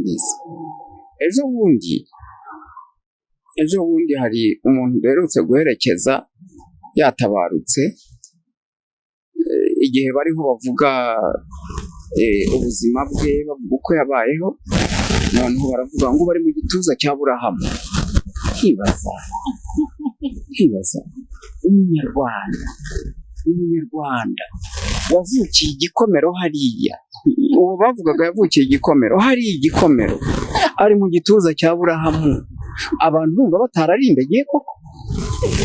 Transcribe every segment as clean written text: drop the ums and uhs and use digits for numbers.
simbizi. Ejo bundi hari umuntu berutse guherekeza yatabarutse, igihe bariho bavuga ubuzima bwe, bavuga uko yabayeho, noneho baravuga ngo bari mu gituza cya Aburahamu. Nkibaza umunyarwanda wavukiye igikomero hariya, uwo bavugaga yavukiye igikomero, hari igikomero, ari mu gituza cya Aburahamu, abantu bumva batararindagiye koko,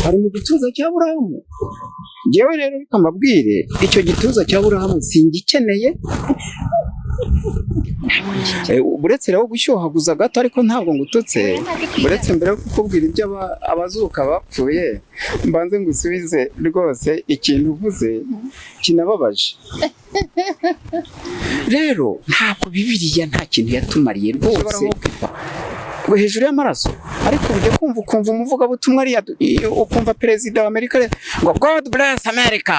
ari mu gituza cya Aburahamu. Jewe rero reka mbabwire, icyo gituza cya Aburahamu singikeneye. Buretse rero gushyuhaguza gato, ariko ntabwo ngututse, buretse mbere yo kukubwira ibyo abazuka bapfuye, mbanze ngusubize rwose ikintu uvuze kinababaje. Rero ntabwo Bibiliya nta kintu yatumariye rwose ngo hejuru y'amaraso, ariko ujye ukumva umuvugabutumwa ariya, ukumva perezida wa Amerika ngo God bless America,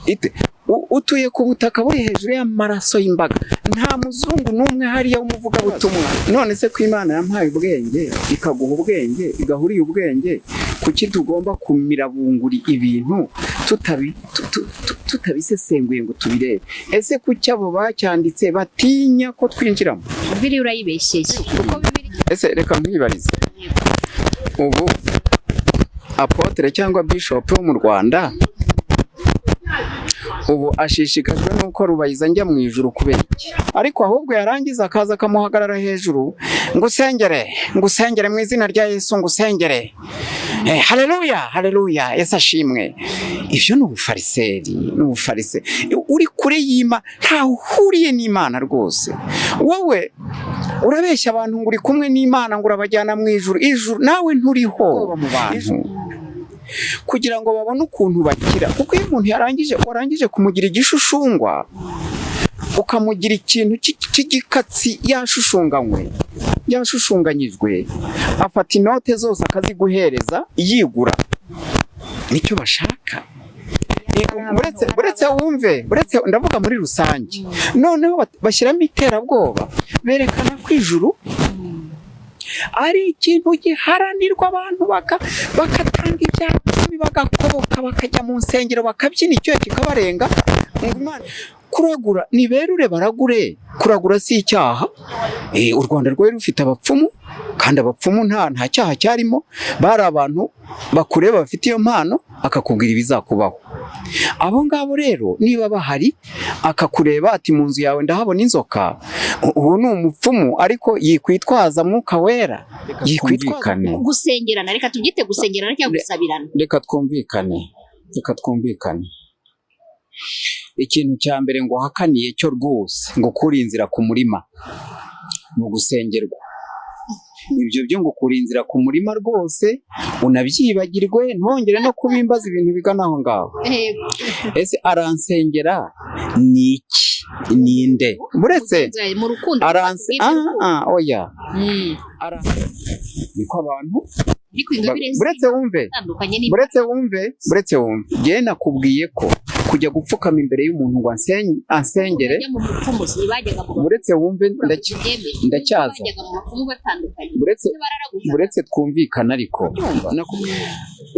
ite utuye ku butaka buri hejuru y'amaraso y'imbaga, nta muzungu n'umwe hariya w'umuvugabutumwa. None se ko Imana yampaye ubwenge, ikaguha ubwenge, igahuriye ubwenge, kuki tugomba kumirabunguri ibintu tutabisesenguye ngo tubirebe? Ese kuki abo bacyanditse batinya ko twinjiramo? Bibiliya urayibeshyeye kuko Bibiliya. Ese reka mwibarize, ubu apotre cyangwa bishop wo mu Rwanda ubu ashishikajwe nuko Rubayiza njya mu ijuru kubera iki? Ariko ahubwo yarangiza akaza akamuhagarara hejuru, ngusengere mu izina rya Yesu, ngusengere, haleluya, Yesu ashimwe. Ivyo ni ubufariseri, uri kure y'Imana, ntaho uhuriye n'Imana rwose. Wowe urabeshya abantu ngo uri kumwe n'Imana, ngo urabajyana mu ijuru, nawe nturiho mu bantu kugira ngo babone ukuntu bakira. Kuko iyo umuntu warangije kumugira igishushushungwa, ukamugira ikintu cy'igikatsi, yashushunganyijwe, afata inote zose akaziguhereza yigura, nicyo bashaka. Buretse ndavuga muri rusange, noneho bashyiramo iterabwoba, berekana ko ijuru ari ikintu giharanirwa, abantu bakatanga ibyatsi, bagakoboka, bakajya mu nsengero, bakabyina, icyo kikabarenga. Kuragura ni berure baragure, kuragura si icyaha. U Rwanda rwari rufite abapfumu, kandi abapfumu nta cyaha cyarimo, bari abantu bakureba bafite iyo mpano, akakubwira ibizakubaho. Abo ngabo rero niba bahari, akakureba ati mu nzu yawe ndahabona inzoka, uwo ni umupfumu, ariko yikwitwaza Mwuka Wera, yikwitwikane gusengerana. Reka tubyite gusengerana cyangwa gusabirana. Reka twumvikane. Ikintu cya mbere ngo hakaniye cyo rwose, ngo kuri inzira ku murima mu gusengerwa. Ibyo byo ngo kuri inzira ku murima rwose unabyibagirwe, ntongere no kubimbaza ibintu bigana aho ngaho. Ese aransengera ni iki? Ninde? Buretse mu rukundo oya, niko abantu buretse wumve ngiye nakubwiye ko kujya gupfukama imbere y'umuntu ngo ansengere, buretse wumve ndacyaza, buretse twumvikana. Ariko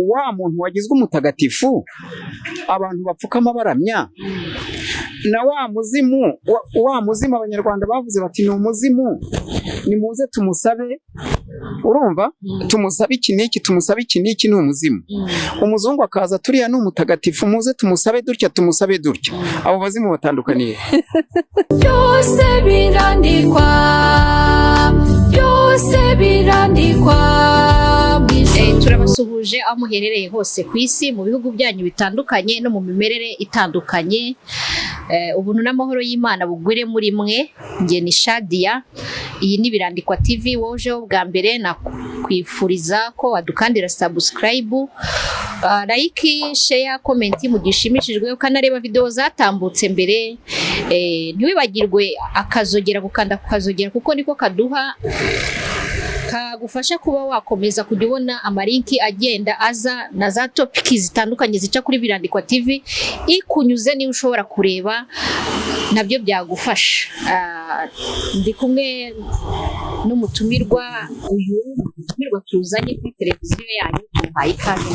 wa muntu wagizwe umutagatifu abantu bapfukama baramya, na wa muzimu Abanyarwanda bavuze bati ni umuzimu, nimuze tumusabe. Urumva, tumusabe iki n'iki, ni umuzimu. Umuzungu akaza, turiya ni umutagatifu, muze tumusabe dutya, abo bazimu batandukaniye. Byose birandikwa. Turabasuhuje aho muherereye hose ku isi, mu bihugu byanyu bitandukanye no mu mimerere itandukanye. Ubuntu n'amahoro y'Imana bugwire muri mwe. Nge ni Shadia, iyi ni Birandikwa TV. Wojeho bwa mbere nakwifuriza ko wadukandira subscribe, like, share, comment mu gishimishijwe, ukanareba video zatambutse mbere. Ntiwibagirwe akazogera, gukanda kukazogera, kuko niko kaduha kagufasha kuba wakomeza kujya ubona amalinki agenda aza na za topiki zitandukanye zica kuri Birandikwa TV, ikunyuze niba ushobora kureba nabyo byagufasha. Ndi kumwe n'umutumirwa, uyu mutumirwa tuzanye kuri televiziyo yanyu, tumuhaye ikaze.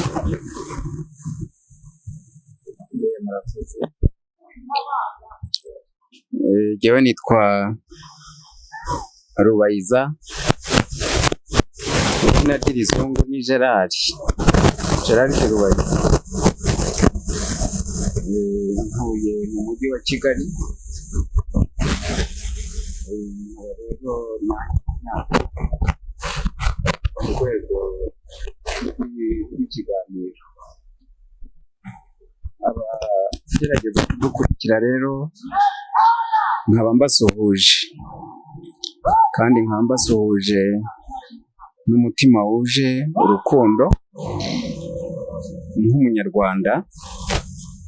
Jyewe nitwa Rubayiza, izina ry'izungu ni Gerard Rubayiza. Ntuye mu mujyi wa Kigali. Rero mu rwego rw'ikiganiro, abagerageza kudukurikira rero nkaba mbasuhuje, kandi nkaba mbasuhuje n'umutima wuje urukundo nk'umunyarwanda,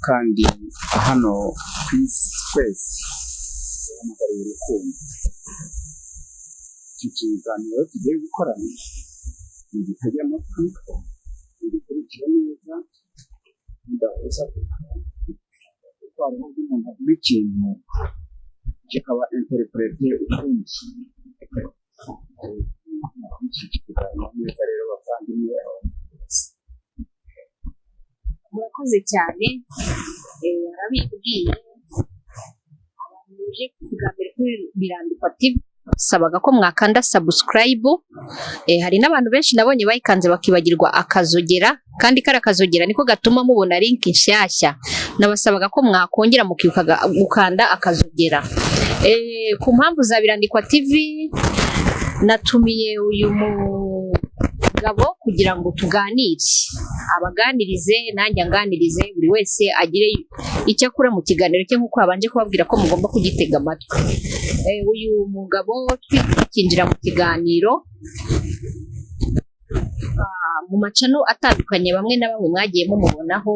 kandi hano ku isi twese hamagariye urukundo. Iki kiganiro tugiye gukorana ni gitege amatwi, mugikurikire neza, mudahuza kuko hariho umuntu avuga ikintu kikaba interprete ukundi. Iki kiganiro neza rero bavandimwe, murakoze cyane. Arabibwiye abantu muje kuganira kuri Birandikwa TV, sabaga ko mwakanda subscribe. Hari n'abantu benshi nabonye bayikanze bakibagirwa akazogera, kandi kara akazogera niko gatuma mubona link nshyashya. Nabasabaga ko mwakongera mukibuka gukanda akazogera. Ku mpamvu za Birandikwa TV natumiye uyu mugabo kugira ngo tuganire, abaganirize nanjye anganirize, buri wese agire icyo akura mu kiganiro cye, nk'uko abanje kubabwira ko mugomba kugitega amatwi. Uyu mugabo twikinjira mu kiganiro, mu macano atandukanye bamwe na bamwe mwagiye mumubonaho,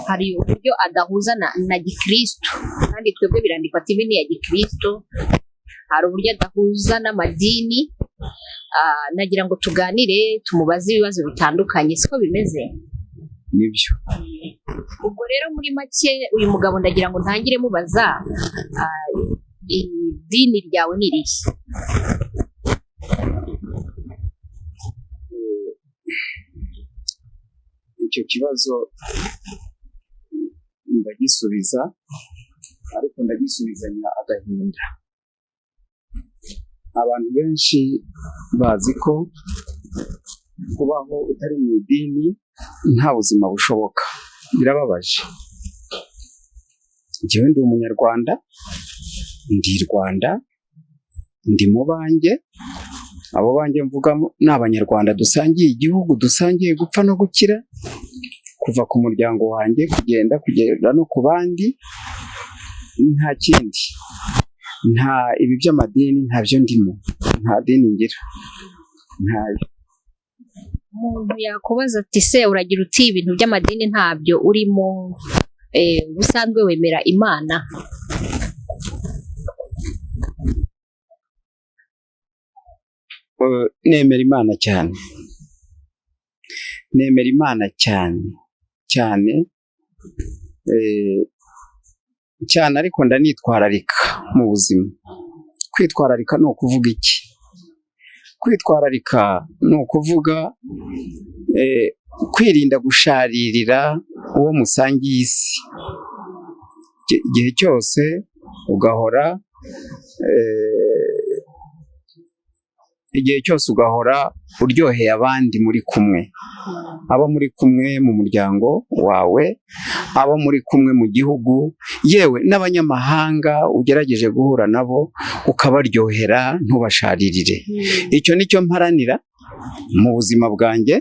hari uburyo adahuza na gikristo, kandi twebwe Birandikwa TV ni ya gikristo. Hari uburyo adahuza n'amadini. Nagira ngo tuganire, tumubaze ibibazo bitandukanye, siko bimeze? Nibyo. Ubwo rero muri make uyu mugabo ndagira ngo ntangire mubaza, idini ryawe ni irihe? Icyo kibazo ndagisubiza, ariko ndagisubizanya agahinda. Abantu benshi bazi ko kubaho utari mu idini nta buzima bushoboka. Birababaje. Njyewe ndi umunyarwanda, ndi i Rwanda, ndi mu banjye. Abo banjye mvugamo ni abanyarwanda dusangiye igihugu, dusangiye gupfa no gukira, kuva ku muryango wanjye kugera no ku bandi. Nta kindi, nta ibi by'amadini ntabyo ndimo, nta dini ngira, ntayo. Umuntu yakubaza ati se uragira uti ibintu by'amadini ntabyo urimo, ubusanzwe wemera Imana? Nemera Imana cyane, nemera Imana cyane cyane cyane, ariko ndanitwararika mu buzima. Kwitwararika ni ukuvuga iki? Kwitwararika ni ukuvuga kwirinda gusharirira uwo musangiye isi. Igihe cyose ugahora uryoheye abandi muri kumwe, abo muri kumwe mu muryango wawe, abo muri kumwe mu gihugu, yewe n'abanyamahanga ugerageje guhura nabo ukabaryohera, ntubasharirire. Icyo nicyo mparanira mu buzima bwanjye,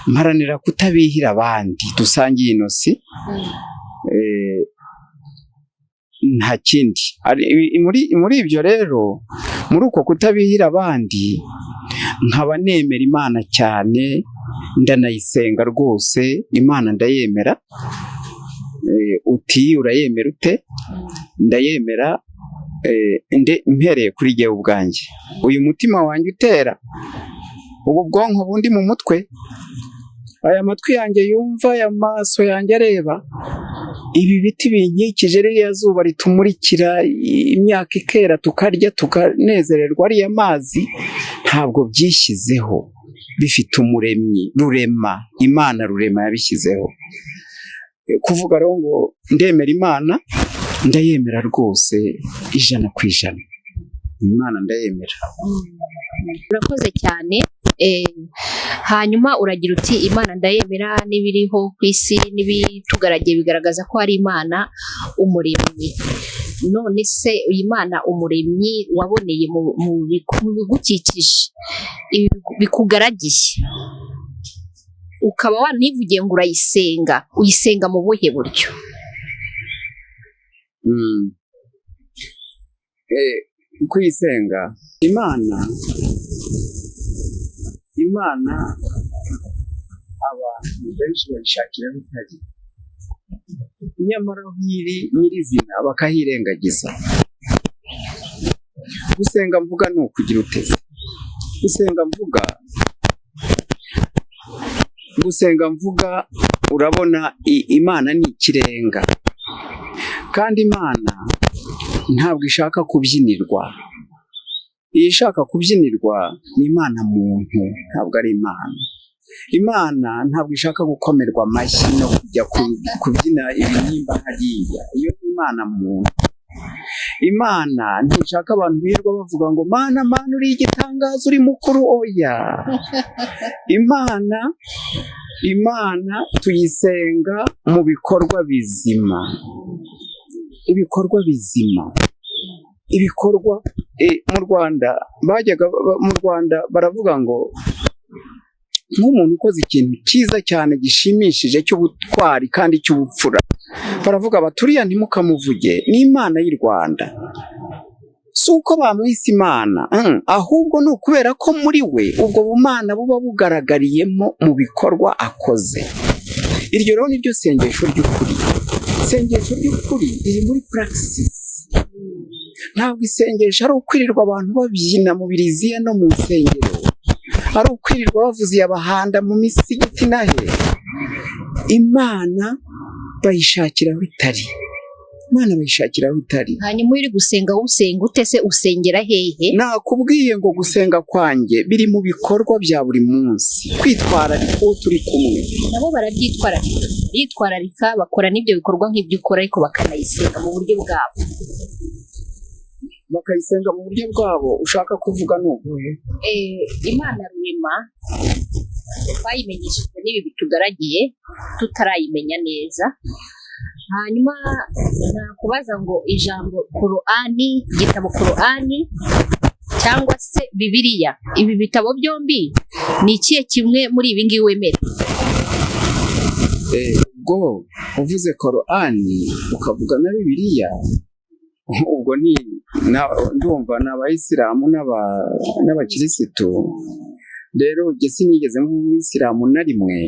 mparanira kutabihira abandi dusangiye ino si. Nta kindi. Muri ibyo rero, muri uko kutabihira abandi, nkaba nemera Imana cyane, ndanayisenga rwose. Imana ndayemera. Uti urayemera ute? Ndayemera mpereye kuri jyewe ubwanjye. Uyu mutima wanjye utera, ubu bwonko bundi mu mutwe, aya matwi yanjye yumva, aya maso yanjye areba, ibi biti binkikije, ririya zuba ritumurikira, imyaka ikera tukarya tukanezererwa, ariya mazi ntabwo byishyizeho, bifite umuremyi rurema, Imana rurema yabishyizeho. Kuvuga rero ngo ndemera Imana, ndayemera rwose 100%. Imana ndayemera. Urakoze cyane. Hanyuma uragira uti Imana ndayemera, n'ibiriho ku isi n'ibitugaragiye bigaragaza ko ari Imana umuremyi. None se iyi Mana umuremyi waboneye mu bigukikije, bikugaragiye, ukaba wanivugiye ngo uyisenga mu buhe buryo? Kuyisenga Imana abantu benshi bayishakira bitari, nyamara hiri nyirizina bakahirengagiza. Gusenga mvuga ni ukugira uteze. Gusenga mvuga urabona Imana ni ikirenga, kandi Imana ntabwo ishaka kubyinirwa. Iyo ishaka kubyinirwa ni Imana muntu, ntabwo ari Imana. Imana ntabwo ishaka gukomerwa amashyi no kujya kubyina ibinimba hariya. Iyo ni Imana muntu. Imana ntishaka abantu birirwa bavuga ngo Mana uri igitangaza, uri mukuru. Oya. Imana tuyisenga mu bikorwa bizima. Ibikorwa mu Rwanda baravuga ngo nk'umuntu ukoze ikintu cyiza cyane gishimishije cy'ubutwari kandi cy'ubupfura, baravuga baturiya ntimukamuvuge, ni Imana y'u Rwanda. Si uko bamwise Imana, ahubwo ni ukubera ko muri we ubwo bumana buba bugaragariyemo mu bikorwa akoze. Iryo rero niryo sengesho ry'ukuri. Isengesho ry'ukuri riri muri praxis. Ntabwo isengesho ari ukwirirwa abantu babyina mu biriziya no mu nsengero, ari ukwirirwa bavuze abahanda mu misigiti nahe. Imana bayishakiraho itari. Hanyuma uri gusenga usenga ute se? Usengera hehe? Nakubwiye ngo gusenga kwanjye biri mu bikorwa bya buri munsi, kwitwararika uwo turi kumwe. Nabo barabyitwararika, bakora n'ibyo bikorwa nk'ibyo ukora, ariko bakanayisenga mu buryo bwabo. Ushaka kuvuga n'ubuhe? Imana rurema twayimenyeshejwe n'ibi bitugaragiye tutarayimenya neza. Hanyuma nakubaza ngo ijambo Korani, igitabo Korani cyangwa se Bibiriya, ibi bitabo byombi ni ikihe kimwe muri ibi ngibi wemera? Ubwo uvuze Korani ukavuga na Bibiriya, ubwo ndumva n'abayisilamu n'abakirisitu. Rero njye sinigeze nk'umuyisilamu na rimwe,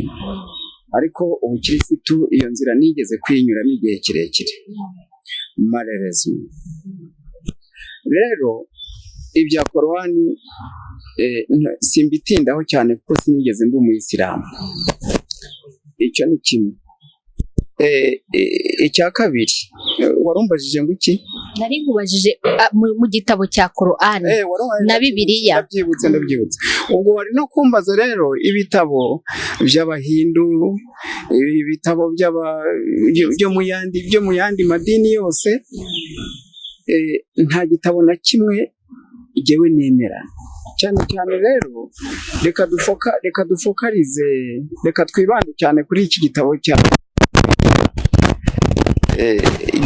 ariko ubukirisitu iyo nzira nigeze kwinyuramo igihe kirekire, marerezmo. Rero ibya Korani simbitindaho cyane kuko sinigeze mba umuyisilamu. Icyo ni kimwe. Icya kabiri, warumbajije ngo iki? Nari nkubajije mu gitabo cya Korani na Bibiriya. Ndabyibutse. Ubwo wari no kumbaza rero ibitabo by'Abahindu, ibitabo byo mu yandi madini yose. Nta gitabo na kimwe jyewe nemera. Cyane rero reka dufokarize, reka twibande cyane kuri iki gitabo cya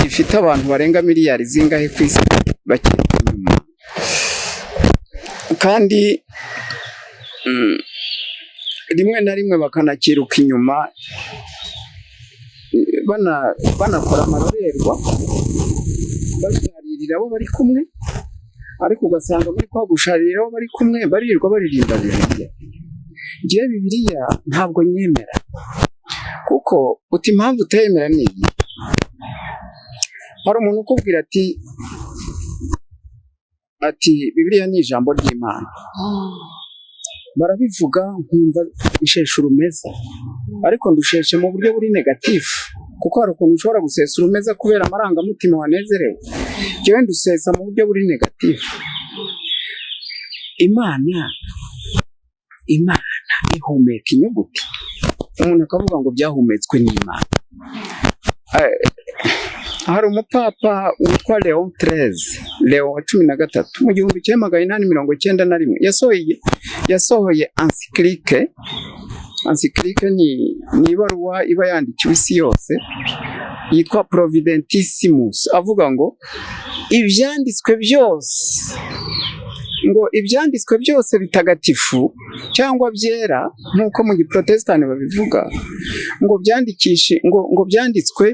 gifite abantu barenga miliyari zingahe ku isi bakiri inyuma, kandi rimwe na rimwe bakanakiruka inyuma banakora amarorerwa, basharirira abo bari kumwe, ariko ugasanga muri kwa gusharirira abo bari kumwe baririrwa baririmba Bibiliya. Njyewe Bibiliya ntabwo nyemera, kuko uti impamvu utayemera ni iyi. Hari umuntu ukubwira ati Bibiliya ni ijambo ry'Imana. Barabivuga nkumva isheshe urumeza, ariko ndusheshe mu buryo buri negatifu, kuko hari ukuntu ushobora gusesa urumeza kubera amarangamutima wanezerewe. Njyewe ndusesa mu buryo buri negatifu. Imana ihumeka inyuguti, umuntu akavuga ngo byahumetswe n'Imana. Hari umupapa witwa Leon 13 mu 1891 yasohoye encyclique ni ibaruwa iba yandikiwe isi yose yitwa Providentissimus, avuga ngo ibyanditswe byose bitagatifu cyangwa byera, nk'uko mu giprotestani babivuga, ngo byanditswe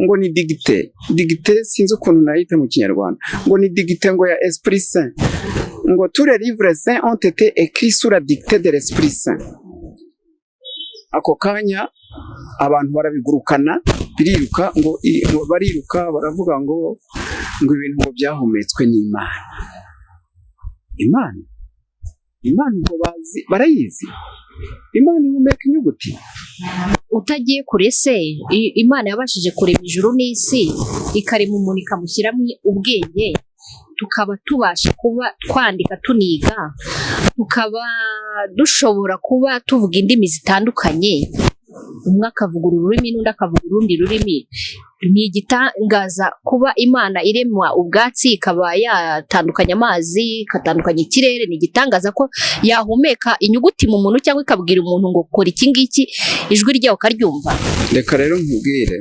ngo ni digite sinzi ukuntu nayita mu kinyarwanda, ngo ni digite ngo ya Esprit Saint, ngo tous les livres saints ont été écrits sous la dictée de l'Esprit Saint. Ako kanya abantu barabigurukana biriruka, ngo bariruka baravuga ngo ibintu ngo byahumetswe n'Imana. Imana ngo barayizi. Imana ihumeka inyuguti. Utagiye kure se, Imana yabashije kurema ijuru n'isi, ikarema umuntu ikamushyiramo ubwenge, tukaba tubasha kuba twandika tuniga, tukaba dushobora kuba tuvuga indimi zitandukanye, umwe akavuga ururimi n'undi akavuga urundi rurimi. Ni igitangaza kuba Imana iremwa ubwatsi, ikaba yatandukanya amazi, ikatandukanya ikirere. Ni igitangaza ko yahumeka inyuguti mu muntu cyangwa ikabwira umuntu ngo kora iki ngiki, ijwi ryawe ukaryumva. Reka rero nkubwire,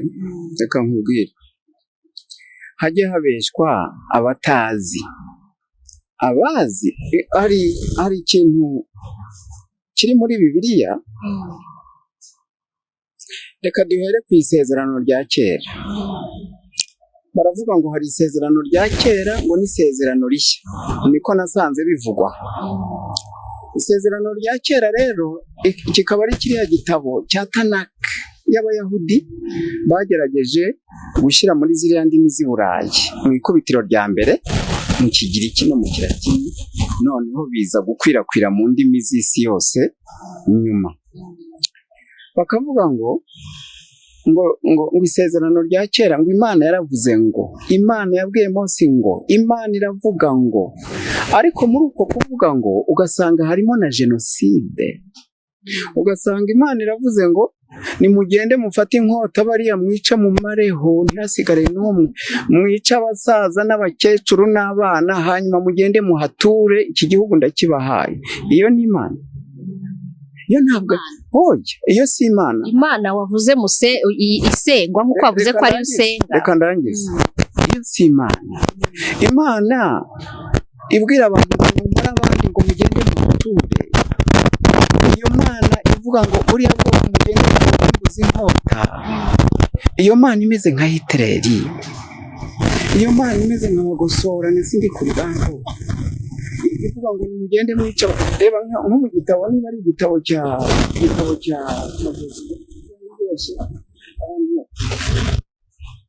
hajye habeshwa abatazi. Abazi hari ikintu kiri muri Bibiriya. Reka duhere ku isezerano rya kera. Baravuga ngo hari isezerano rya kera ngo n'isezerano rishya, niko nasanze bivugwa. Isezerano rya kera rero kikaba ari kiriya gitabo cya Tanakh y'Abayahudi bagerageje gushyira muri ziriya ndimi z'i Burayi mu ikubitiro rya mbere, mu Kigiriki no mu Kilatini, noneho biza gukwirakwira mu ndimi z'isi yose nyuma. Bakavuga ngo isezerano rya kera, ngo Imana yaravuze ngo, Imana yabwiye Mose ngo, Imana iravuga ngo, ariko muri uko kuvuga ngo ugasanga harimo na jenoside. Ugasanga Imana iravuze ngo nimugende mufate inkota bariya mwica mu mareho ntihasigare n'umwe, mwica abasaza n'abakecuru n'abana, hanyuma mugende muhature, iki gihugu ndakibahaye. Iyo ni Imana? Iyo ntabwo, iyo si Imana. Imana wavuze isengwa nk'uko wavuze ko ari usenga. Reka ndangize. Iyo si Imana. Imana ibwira abantu ngo mumare abandi ngo mugende muhature. Iyo Mana ivuga ngo uriya bwoko mugende mubuze inkota. Iyo Mana imeze nka Hitleri. Iyo Mana imeze nka Bagosora n'izindi ku rugamba. Ivuga ngo mugende mwica. Reba nko mu gitabo, niba ari igitabo cya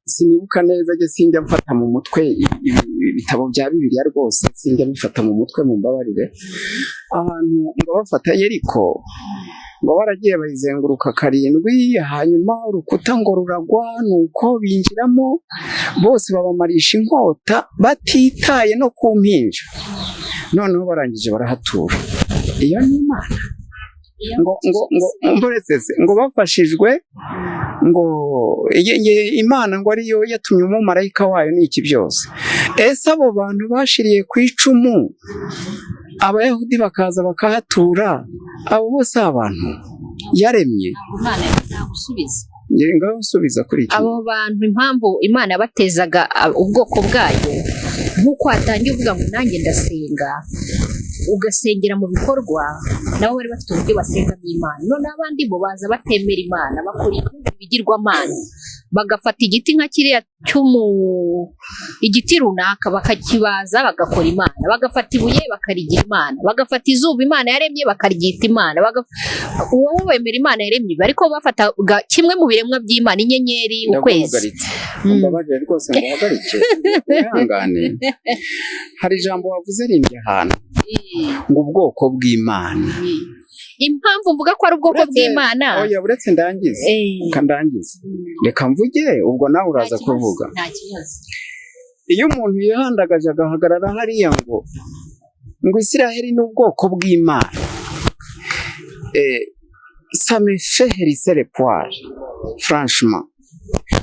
sinibuka neza, jye sinjya mfata mu mutwe ibitabo bya Bibiliya rwose, sinjya bifata mu mutwe, mu mbabarire. Ahantu ngo bafata Yeriko, ngo baragiye bayizenguruka 7, hanyuma urukuta ngo ruragwa, nuko binjiramo bose babamarisha inkota batitaye no ku mpinja, noneho barangije barahatura. Iyo ni Imana. ngo bafashijwe, ngo Imana ngo ariyo yatumye umumarayika wayo n'iki byose. Ese abo bantu bashiriye ku icumu, Abayahudi bakaza bakahatura, abo bose abantu yaremye? Imana yagusubiza. Ngaho usubiza kuri iki. Abo bantu impamvu Imana yabatezaga ubwoko bwayo, nk'uko watangiye uvuga ngo nanjye ndasenga, ugasengera mu bikorwa, nabo bari bafite uburyo basengamo Imana. None abandi bo baza batemera Imana, bakora ibigirwamana, bagafata igiti nka kiriya igiti runaka bakakibaza bagakora Imana, bagafata ibuye bakarigira Imana, bagafata izuba Imana yaremye bakaryita Imana. Wowe wemera Imana yaremye, ariko bafata kimwe mu biremwa by'Imana, inyenyeri, ukwezi. Mbabarira rwose ngo uhagarike, wihangane. Hari ijambo wavuze rindi ahantu ngo ubwoko bw'Imana. impamvu mvuga ko ari ubwoko bw'Imana. Oya buretse ndangize. Kandangize. Reka mvuge ubwo nawe uraza kuvuga. Nta kibazo. Iyo umuntu yihandagaje agahagarara hariya ngo Isiraheli ni ubwoko bw'Imana, ça me fait hérisser les poils franchement.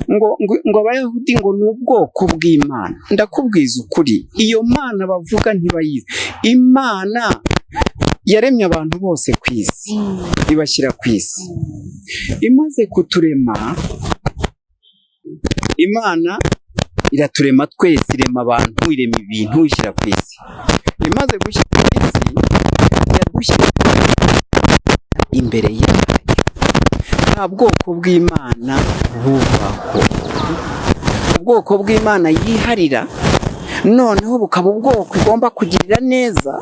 ngo abayahudi ngo ni ubwoko bw'Imana. Ndakubwiza ukuri, iyo Mana bavuga ntibayizi. Imana yaremye abantu bose ku isi, ibashyira ku isi. Imaze kuturema, Imana iraturema twese, irema abantu, irema ibintu, ishyira ku isi. Imaze gushyira ku isi, yadushyira imbere yayo. Nta bwoko bw'Imana bubaho. Ubwoko bw'Imana yiharira, noneho bukaba ubwoko igomba kugirira neza,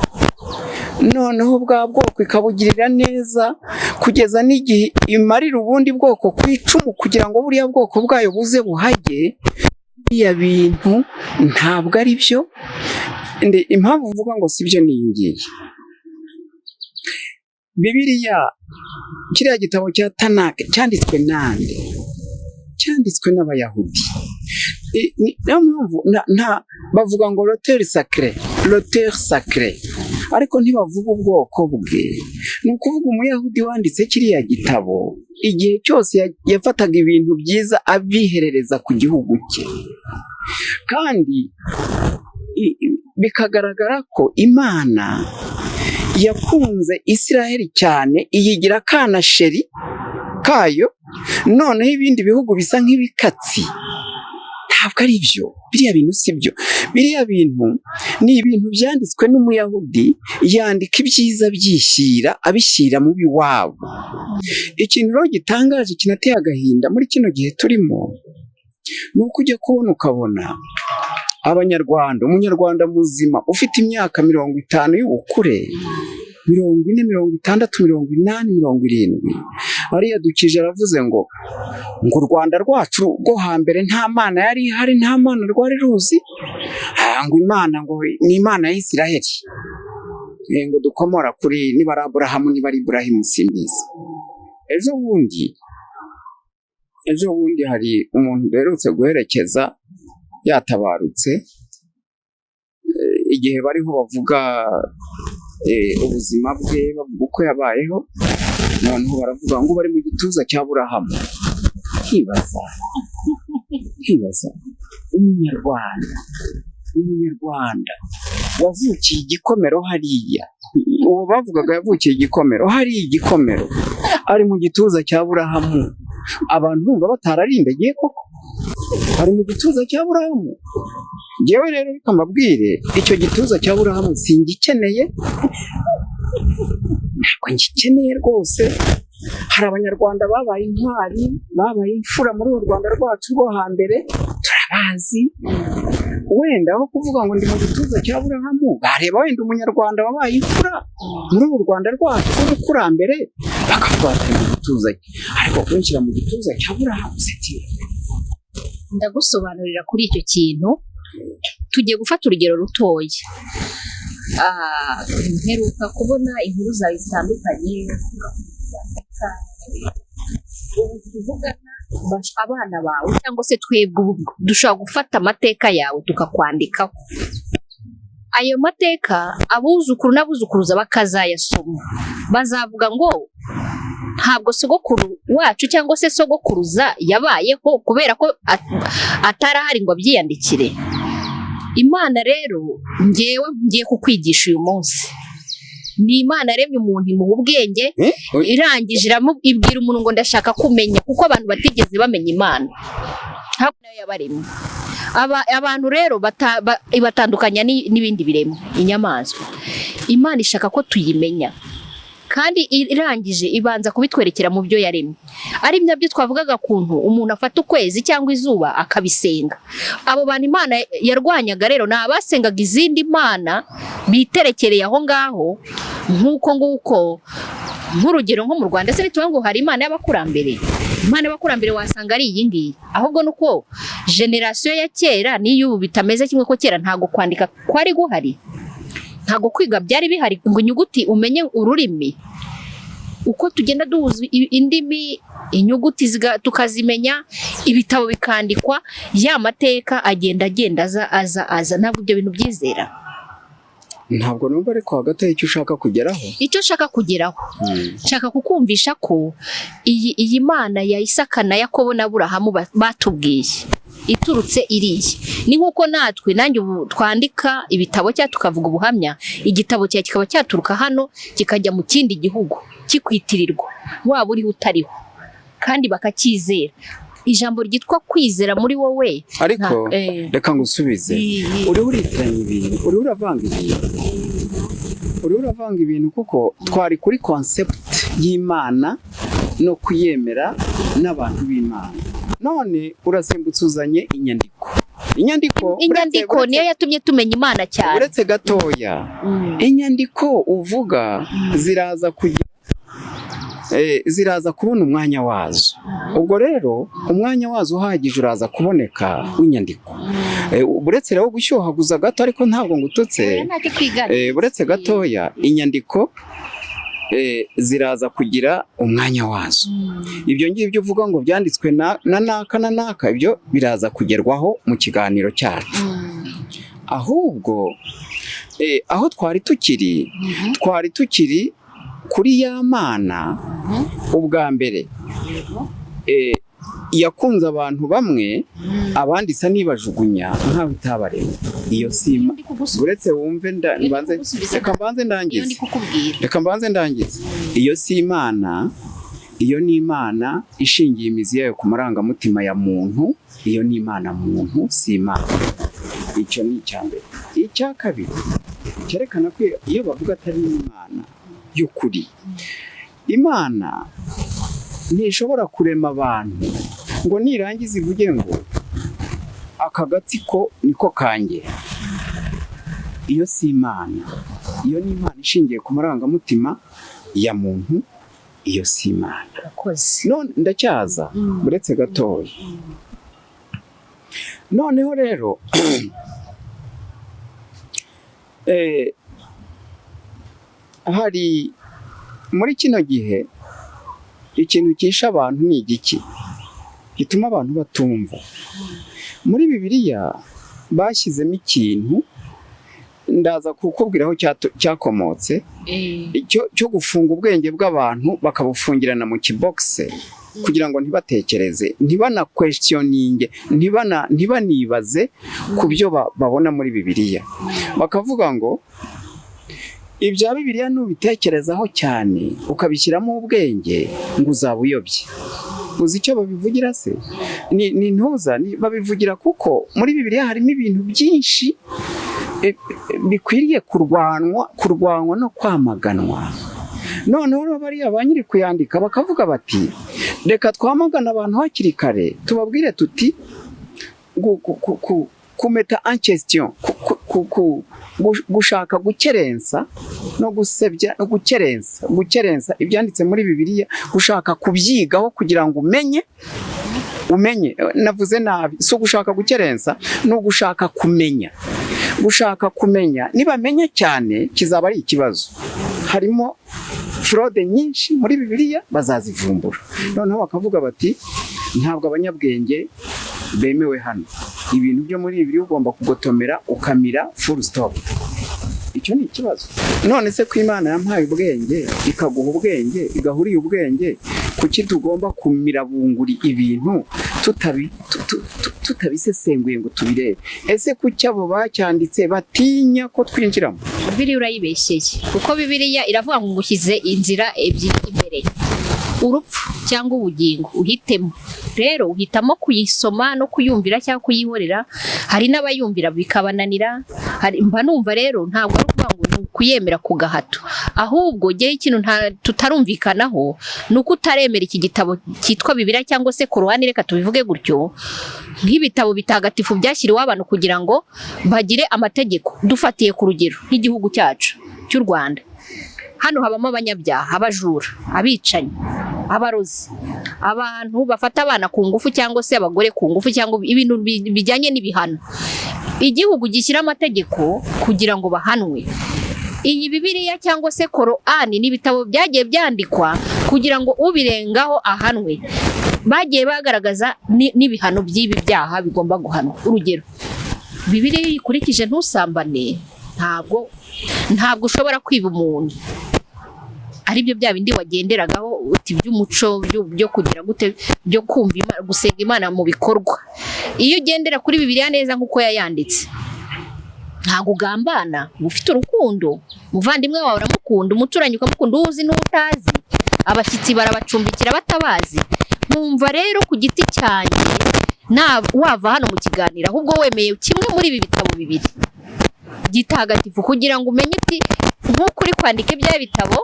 noneho bwa bwoko ikabugirira neza kugeza n'igihe imarira ubundi bwoko ku icumu kugira ngo buriya bwoko bwayo buze buhage. Biriya bintu ntabwo ari byo. Impamvu mvuga ngo si byo ni iyi ngiyi. Bibiriya, kiriya gitabo cya Tanake cyanditswe nande? Cyanditswe n'Abayahudi. Niyo mpamvu bavuga ngo l'auteur sacré, ariko ntibavuga ubwoko bwe. Ni ukuvuga Umuyahudi wanditse kiriya gitabo, igihe cyose yafataga ibintu byiza abiherereza ku gihugu cye, kandi bikagaragara ko Imana yakunze Isiraheli cyane, iyigira akana sheri kayo, noneho ibindi bihugu bisa nk'ibikatsi. Ntabwo ari byo, biriya bintu si byo. Biriya bintu ni ibintu byanditswe n'Umuyahudi, yandika ibyiza byishyira, abishyira mu biwabo. Ikintu rero gitangaje kinateye agahinda muri kino gihe turimo, ni uko ujya kubona ukabona Abanyarwanda, umunyarwanda muzima ufite imyaka 50 y'ubukure, 40, 60, 80, 70, ariyadukije aravuze ngo u Rwanda rwacu rwo hambere nta Mana yari ihari, nta Mana rwari ruzi, ngo Imana ngo ni Imana ya Isiraheli, ngo dukomora kuri niba ari Aburahamu, niba ari Iburahimu simbizi. Ejo bundi hari umuntu uherutse guherekeza yatabarutse, igihe bariho bavuga ubuzima bwe, bavuga uko yabayeho, noneho baravuga ngo bari mu gituza cya Aburahamu. Nkibaza umunyarwanda wavukiye igikomero hariya, uwo bavugaga yavukiye igikomero, hari igikomero, ari mu gituza cya Aburahamu. Abantu bumva batararindagiye koko, ari mu gituza cya Aburahamu. Ngewe rero reka mbabwire, icyo gituza cya Aburahamu singikeneye, ntabwo ngikeneye rwose. Hari Abanyarwanda babaye intwari, babaye imfura muri uru Rwanda rwacu rwo hambere, turabazi. Wenda aho kuvuga ngo ndi mu gituza cya Aburahamu, bareba wenda Umunyarwanda wabaye imfura muri uru Rwanda rwacu rw'ubukurambere, bakavuga mu gituza cye. Ariko kwinjira mu gituza cya Aburahamu sitira. Ndagusobanurira kuri icyo kintu. Tugiye gufata urugero rutoya. Mperuka kubona inkuru zawe zitandukanye, ubu tuvugana abana bawe cyangwa se twebwe dushobora gufata amateka yawe tukakwandikaho. Ayo mateka abuzukuru n'abuzukuruza bakazayasoma, bazavuga ngo ntabwo sogokuru wacu cyangwa se sogokuruza yabayeho kubera ko atarahari ngo abyiyandikire. Imana rero ngiye kukwigisha uyu munsi, ni Imana yaremye umuntu mu ubwenge, irangije ibwira umuntu ngo ndashaka kumenya, kuko abantu batigeze bamenya Imana ntabwo nayo yabaremye. Abantu rero ibatandukanya n'ibindi biremwa, inyamaswa. Imana ishaka ko tuyimenya, kandi irangije ibanza kubitwerekera mu byo yaremye. Ari nabyo twavugaga kuntu umuntu afata ukwezi cyangwa izuba akabisenga. Abo bantu Imana yarwanyaga rero ni abasengaga izindi mana biterekereye aho ngaho, nk'uko nk'urugero nko mu Rwanda se nituvuga ngo hari Imana y'abakurambere. Imana y'abakurambere wasanga ari iyi ngiyi, ahubwo nuko generasiyo ya kera n'iyo ubu bitameze kimwe, ko kera ntago kwandika kwari guhari, ntago kwiga byari bihari ngo inyuguti umenye ururimi. uko tugenda duhuza indimi, inyuguti tukazimenya, ibitabo bikandikwa, ya mateka agenda aza. Ntabwo ibyo bintu byizera. Ntabwo numva ariko hagati y'icyo ushaka kugeraho. Icyo nshaka kugeraho, nshaka kukumvisha ko iyi Mana ya Isaka na Yakobo na Aburahamu batubwiye iturutse iriya. Ni nkuko natwe nanjye ubu twandika ibitabo cyangwa tukavuga ubuhamya, igitabo cyawe kikaba cyaturuka hano kikajya mu kindi gihugu kikwitirirwa, waba uriho utariho, kandi bakacyizera. Ijambo ryitwa kwizera muri wowe. Ariko reka ngusubize, uriho uritiranya ibintu, uriho uravanga ibintu kuko twari kuri concept y'Imana no kuyemera n'abantu b'Imana. None urasimbutse uzanye inyandiko niyo yatumye tumenya Imana cyane. Uretse gatoya, inyandiko uvuga ziraza kubona umwanya wazo. Ubwo rero umwanya wazo uhagije uraza kuboneka w'inyandiko. Uretse rero gushyuhaguza gato, ariko ntabwo ngututse. Uretse gatoya, inyandiko ziraza kugira umwanya wazo. Ibyo ngibyo uvuga ngo byanditswe na naka, ibyo biraza kugerwaho mu kiganiro cyacu. Ahubwo aho twari tukiri kuri ya Mana ubwa mbere yakunze abantu bamwe, abandi isa nibajugunya nkaho itabareba. Iyo sima uretse wumve reka mbanze ndangize. Iyo si Imana, iyo ni Imana ishingiye imizi yayo ku marangamutima ya muntu. Iyo ni Imana muntu, si Imana. Icyo ni icya mbere. Icya kabiri cyerekana ko iyo bavuga atari Imana y'ukuri, Imana ntishobora kurema abantu ngo nirangiza ivuge ngo aka gatsiko niko kanjye. Iyo si Imana. Iyo ni Imana ishingiye ku marangamutima ya muntu. Iyo si Imana. None ndacyaza, uretse gatoya. Noneho rero hari muri kino gihe ikintu cyisha abantu ni igiki gituma abantu batumva. Muri Bibiriya bashyizemo ikintu ndaza kukubwira aho cyakomotse, cyo gufunga ubwenge bw'abantu bakabufungirana mu kibokse kugira ngo ntibatekereze, ntibana questioning, ntibanibaze ku byo babona muri Bibiriya. Bakavuga ngo ibya Bibiriya nubitekerezaho cyane ukabishyiramo ubwenge ngo uzaba uyobye. Uzi icyo babivugira se? Ni ntuza babivugira kuko muri Bibiriya harimo ibintu byinshi bikwiriye kurwanwa no kwamaganwa. Noneho bariya banyiri kuyandika bakavuga bati reka twamagana abantu hakiri kare, tubabwire tuti kumeta en question, gushaka gukerensa no gusebya no gukerensa ibyanditse muri Bibiriya, gushaka kubyigaho kugira ngo umenye. Navuze nabi, so gushaka gukerensa no gushaka kumenya. Gushaka kumenya, nibamenya cyane kizaba ari ikibazo. Harimo fraude nyinshi muri Bibiriya bazazivumbura. Noneho bakavuga bati ntabwo abanyabwenge bemewe hano. Ibintu byo muri Bibiriya ugomba kugotomera ukamira full stop. Icyo ni ikibazo. None se ko Imana yampaye ubwenge, ikaguha ubwenge, igahuriye ubwenge, kuki tugomba kumira bunguri ibintu tutabisesenguye ngo tubirebe? Ese kuki abo bacyanditse batinya ko twinjiramo? Bibiriya urayibeshyeye, kuko Bibiriya iravuga ngo ngushyize inzira ebyiri imbere, urupfu cyangwa ubugingo, uhitemo. Rero uhitamo kuyisoma no kuyumvira cyangwa kuyihorera. Hari n'abayumvira bikabananira. Mba numva rero ntabwo ari ukuvuga ngo ni ukuyemera ku gahato, ahubwo gihe ikintu tutarumvikanaho ni uko utaremera iki gitabo cyitwa Bibiriya cyangwa se Korani, reka tubivuge gutyo, nk'ibitabo bitagatifu byashyiriweho abantu kugira ngo bagire amategeko. Dufatiye ku rugero nk'igihugu cyacu cy'u Rwanda, hano habamo abanyabyaha, abajura, abicanyi, abarozi, abantu bafata abana ku ngufu cyangwa se abagore ku ngufu, cyangwa ibintu bijyanye n'ibihano. Igihugu gishyira amategeko kugira ngo bahanwe. Iyi Bibiriya cyangwa se Korani n'ibitabo byagiye byandikwa kugira ngo ubirengaho ahanwe. Bagiye bagaragaza n'ibihano by'ibi byaha bigomba guhanwa. Urugero, Bibiriya ikurikije ntusambane, ntabwo ushobora kwiba umuntu. Aribyo bya bindi wagenderagaho uti by'umuco byo kugira gute byo kumva Imana, gusenga Imana mu bikorwa. Iyo ugendera kuri Bibiriya neza nk'uko yayanditse, ntabwo ugambana, ufite urukundo, muvandimwe wawe uramukunda, umuturanyi ukamukunda, uzi n'utazi, abashyitsi barabacumbikira batabazi. Nkumva rero ku giti cyanjye wava hano mu kiganiro ahubwo wemeye kimwe muri ibi bitabo bibiri gitagatifu, kugira ngo umenye uti nk'uko uri kwandika ibya bitabo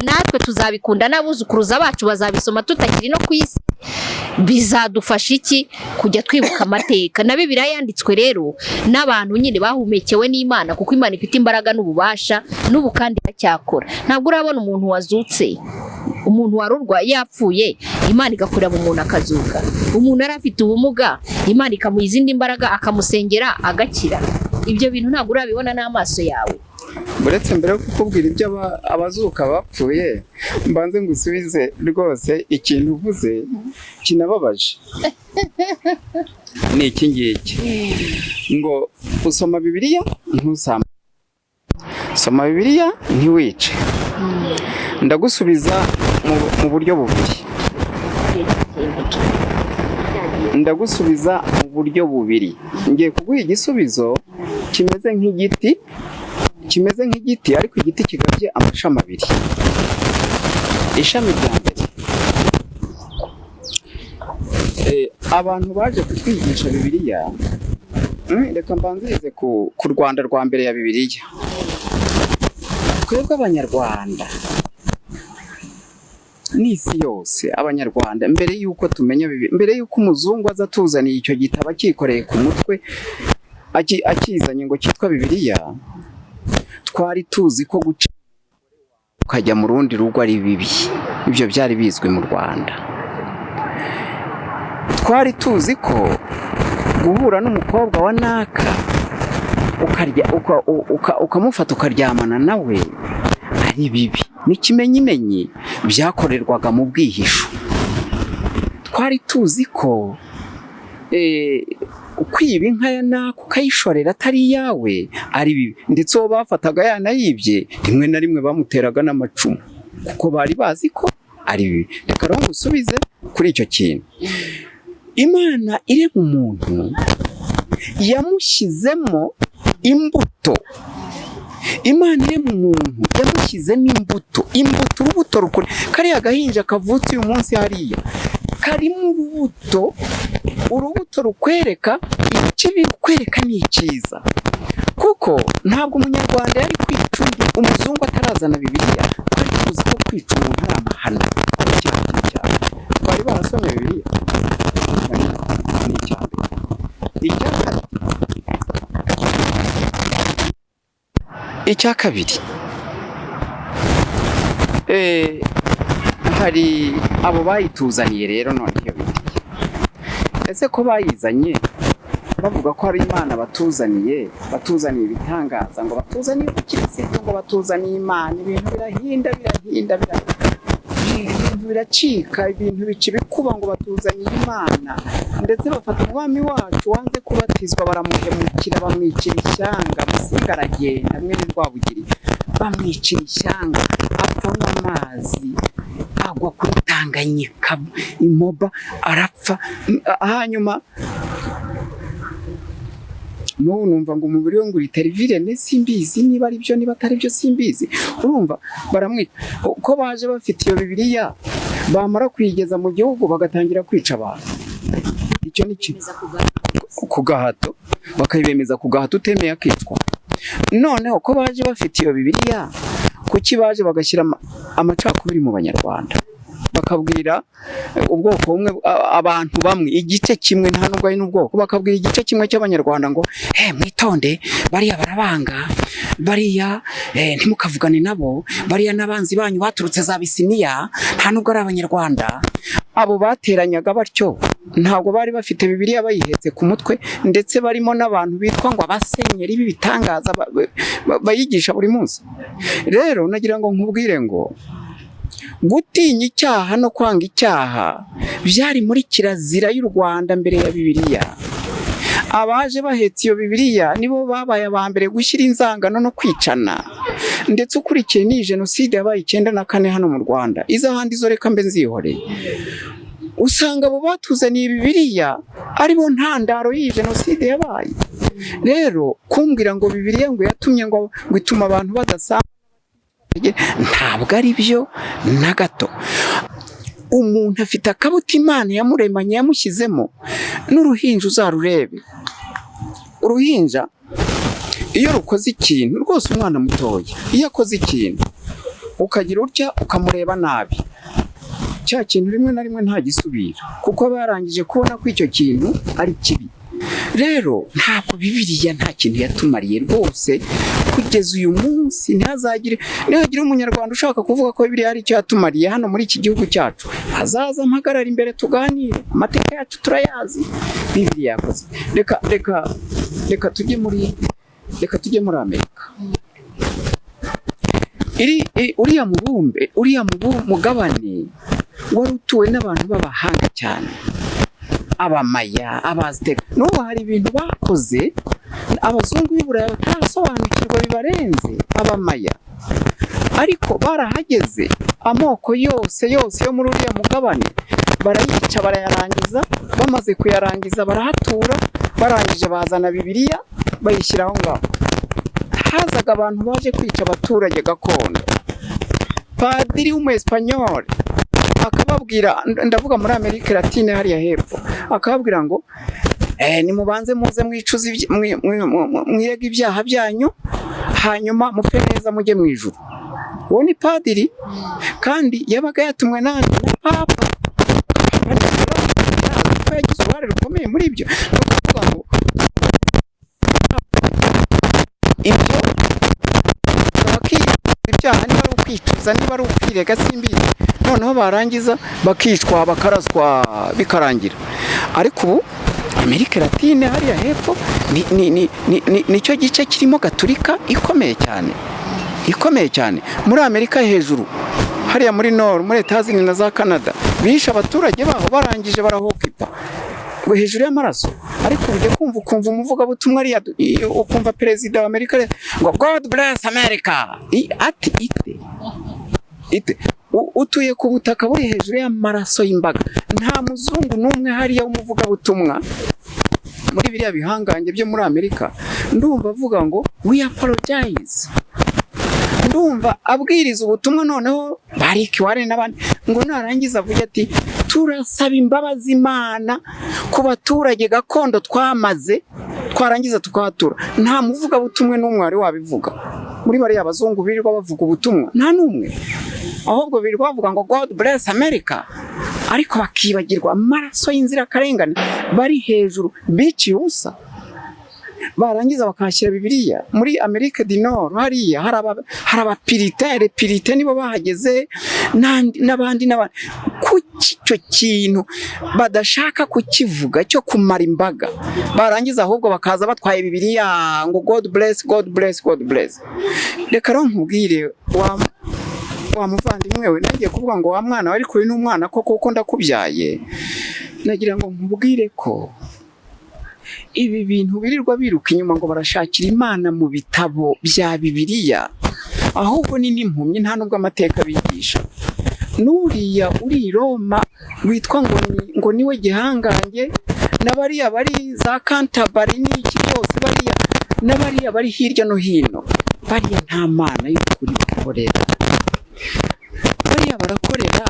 natwe tuzabikunda, n'abuzukuruza bacu bazabisoma tutakiri no ku isi. Bizadufasha iki? Kujya twibuka amateka. Na Bibiriya yanditswe rero n'abantu nyine bahumekewe n'Imana, kuko Imana ifite imbaraga n'ububasha, n'ubu kandi iracyakora. Ntabwo urabona umuntu wazutse, umuntu warurwa yapfuye, Imana igakurira mu muntu akazuka. Umuntu yari afite ubumuga, Imana ikamuha izindi mbaraga, akamusengera agakira. Ibyo bintu ntabwo urabibona n'amaso yawe. Buretse mbere yo kukubwira ibyo abazuka bapfuye, mbanze ngusubize rwose ikintu uvuze kinababaje. Ni iki ngiki ngo usoma Bibiriya ntusamba, soma Bibiriya ntiwice. Ndagusubiza mu buryo bubiri. Ngiye kuguha igisubizo kimeze nk'igiti ariko igiti kigabye amashami abiri. Ishami rya mbere, abantu baje kutwigisha Bibiriya, reka mbanzirize ku Rwanda rwa mbere ya Bibiriya. Twebwe Abanyarwanda n'isi yose, Abanyarwanda, mbere y'uko tumenya Bibiriya, mbere y'uko umuzungu aza atuzaniye icyo gitabo akikoreye ku mutwe akizanye ngo cyitwa Bibiriya, twari tuzi ko guca ukajya mu rundi rugo ari bibi. Ibyo byari bizwi mu Rwanda. Twari tuzi ko guhura n'umukobwa wa naka ukamufata ukaryamana nawe ari bibi. N'ikimenyimenyi byakorerwaga mu bwihisho. Twari tuzi ko ukwiba inka ya naka ukayishorera atari iyawe ari bibi, ndetse uwo bafataga yanayibye rimwe na rimwe bamuteraga n'amacumu, kuko bari bazi ko ari bibi. Reka rero ngusubize kuri icyo kintu. Imana irema umuntu yamushyizemo imbuto. Imana irema umuntu yamushyizemo imbuto, urubuto rukuri. Kariya gahinja kavutse uyu munsi hariya karimo urubuto rukwereka ikibi, rukwereka n'icyiza. Kuko ntabwo umunyarwanda yari kwica undi, umuzungu atarazana Bibiriya, twari tuzi ko kwica umuntu ari amahano. Bari barasomye Bibiriya. Icya kabiri, hari abo bayituzaniye rero. None iyo Bibiriya, ese ko bayizanye bavuga ko ari Imana batuzaniye ibitangaza, ngo batuzaniye ubukirisitu, ngo batuzaniye Imana, ibintu birahinda, ibintu biracika, ibintu bica ibikuba, ngo batuzaniye Imana. Ndetse bafata umwami wacu wanze kubatizwa baramuhemukira, bamwicira ishyanga, Musinga aragenda, mwene Rwabugiri, bamwicira ishyanga, apfa n'amazi, agwa kuri Tanganyika, imoba arapfa. Hanyuma n'ubu numva ngo umubiri we ngo uritera ivirene, simbizi niba ari byo niba atari byo simbizi. Urumva baramwita ko baje bafite iyo Bibiriya, bamara kuyigeza mu gihugu bagatangira kwica abantu. Icyo ni ku gahato, bakayibemeza ku gahato, utemeye akicwa. Noneho ko baje bafite iyo Bibiriya, kuki baje bagashyira amacakubiri mu Banyarwanda, bakabwira ubwoko bumwe, abantu bamwe igice kimwe, nta nubwo ari n'ubwoko, bakabwira igice kimwe cy'Abanyarwanda ngo mwitonde, bariya barabanga, bariya ntimukavugane nabo, bariya n'abanzi banyu baturutse za Bisiniya, nta nubwo ari Abanyarwanda. Abo bateranyaga batyo ntabwo bari bafite Bibiriya bayihetse ku mutwe, ndetse barimo n'abantu bitwa ngo abasenyeri b'ibitangaza bayigisha buri munsi. Rero nagira ngo nkubwire ngo gutinya icyaha no kwanga icyaha byari muri kirazira y'u Rwanda mbere ya Bibiriya. Abaje bahetse iyo Bibiriya nibo babaye aba mbere gushyira inzangano no kwicana, ndetse ukurikiye ni jenoside yabaye 94 hano mu Rwanda. Izahandi zo reka mbe nzihoreye. Usanga abo batuzaniye Bibiriya ari bo ntandaro y'iyi jenoside yabaye. Rero kumbwira ngo Bibiriya ngo yatumye ngo ituma abantu badasanga, ntabwo ari byo na gato. Umuntu afite akabuto Imana yamuremanye yamushyizemo. N'uruhinja uzarurebe, uruhinja iyo rukoze ikintu rwose, umwana mutoya iyo akoze ikintu ukagira utya ukamureba nabi, cya kintu rimwe na rimwe nta gisubira, kuko barangije kubona ko icyo kintu ari kibi. Rero ntabwo Bibiriya nta kintu yatumariye rwose kugeza uyu munsi. Nihagira umunyarwanda ushaka kuvuga ko Bibiriya ari icyo yatumariye hano muri iki gihugu cyacu, azaza mpagarara imbere tuganire, amateka yacu turayazi. Bibiriya yakoze. Reka tujye muri Amerika. Uriya mugabane wari utuwe n'abantu b'abahanga cyane, Abamaya, Abaziteka. N'ubu hari ibintu bakoze abazungu b'i Burayi batarasobanukirwa bibarenze, Abamaya. Ariko barahageze, amoko yose yo muri uriya mugabane barayica, barayarangiza. Bamaze kuyarangiza barahatura, barangije bazana Bibiriya bayishyiraho ngaho. Hazaga abantu baje kwica abaturage gakondo. Padiri w'Umuespanyol akababwira, ndavuga muri Amerika Latine hariya hepfo, akababwira ngo nimubanze muze mwicuze mwirega ibyaha byanyu, hanyuma mupfe neza mujye mu ijuru. Uwo ni padiri, kandi yabaga yatumwe na papa. Papa yagize uruhare rukomeye muri ibyo. Ni ukuvuga ngo ibyo ibyaha niba ari ukwicuza, niba ari ukwirega simbizi, noneho barangiza bakicwa bakaraswa bikarangira. Ariko ubu Amerika Latine hariya hepfo nicyo gice kirimo gaturika ikomeye cyane. Muri Amerika hejuru hariya muri Nord, muri Etazini na za Canada, bishe abaturage baho barangije barahokipa ngo hejuru y'amaraso. Ariko ujye ukumva umuvugabutumwa ariya, ukumva perezida wa Amerika ngo God bless America. Ati ite utuye ku butaka buri hejuru y'amaraso y'imbaga. Nta muzungu n'umwe hariya w'umuvugabutumwa muri biriya bihangange byo muri Amerika ndumva avuga ngo we apologize. Ndumva abwiriza ubutumwa noneho bariki ware n'abandi ngo narangiza avuga ati turasaba imbabazi Imana ku baturage gakondo twamaze, twarangiza tukahatura. Nta muvugabutumwe n'umwe wari wabivuga muri bariya abazungu birirwa bavuga ubutumwa, nta n'umwe. Ahubwo birirwa bavuga ngo God bless America, ariko bakibagirwa amaraso y'inzirakarengane bari hejuru biciye ubusa. Barangiza bakahashyira Bibiriya. Muri Amerika du Nord hariya hari abapirite nibo bahageze, n'abandi. Kuki icyo kintu badashaka kukivuga cyo kumara imbaga, barangiza ahubwo bakaza batwaye Bibiriya ngo God bless. Reka rero nkubwire wa muvandimwe we, nagiye kuvuga ngo wa mwana wari kuri n'umwana koko ndakubyaye, nagira ngo nkubwire ko ibi bintu birirwa biruka inyuma ngo barashakira Imana mu bitabo bya Bibiriya, ahubwo ni n'impumyi, nta nubwo amateka bigisha. Nuriya uri i Roma witwa ngo niwe gihangange, n'abariya bari za Canterbury n'iki byose, bariya n'abariya bari hirya no hino, bariya nta Mana y'ukuri bakorera. Bariya barakorera.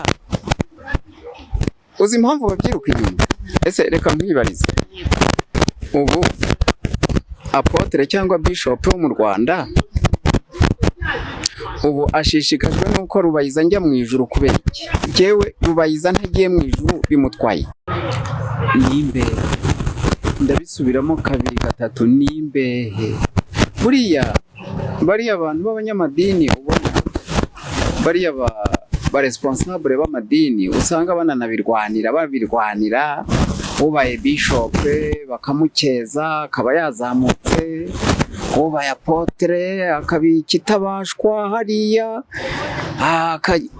Uzi impamvu babyiruka inyuma? Ese reka mwibarize. Ubu apotre cyangwa bishop wo mu Rwanda ubu ashishikajwe nuko Rubayiza njya mu ijuru kubera iki? Jewe Rubayiza ntagiye mu ijuru bimutwaye. Nimbehe. Ndabisubiramo kabiri gatatu, nimbehe. Bariya abantu b'abanyamadini ubona, bariya ba responsable b'amadini usanga babirwanira, ubaye bishop bakamukeza akaba yazamutse, ubaye apotere akabika itabashwa hariya,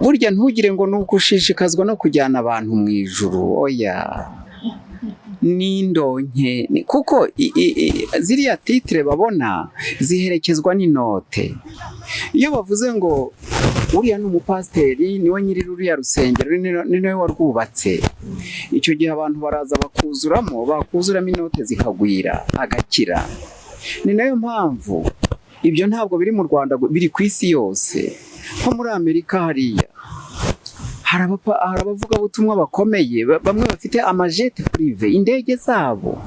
burya ntugire ngo ni ugushishikazwa no kujyana abantu mu ijuru, oya n'indonke, kuko ziriya titire babona ziherekezwa n'inote. Iyo bavuze ngo uriya ni umupasiteri, niwe nyiri ruriya rusengero, ni nawe warwubatse, icyo gihe abantu baraza bakuzuramo inote zikagwira agakira. Ni nayo mpamvu ibyo ntabwo biri mu Rwanda, biri ku isi yose. Nko muri Amerika hariya hari abavugabutumwa bakomeye, bamwe bafite amajete prive, indege zabo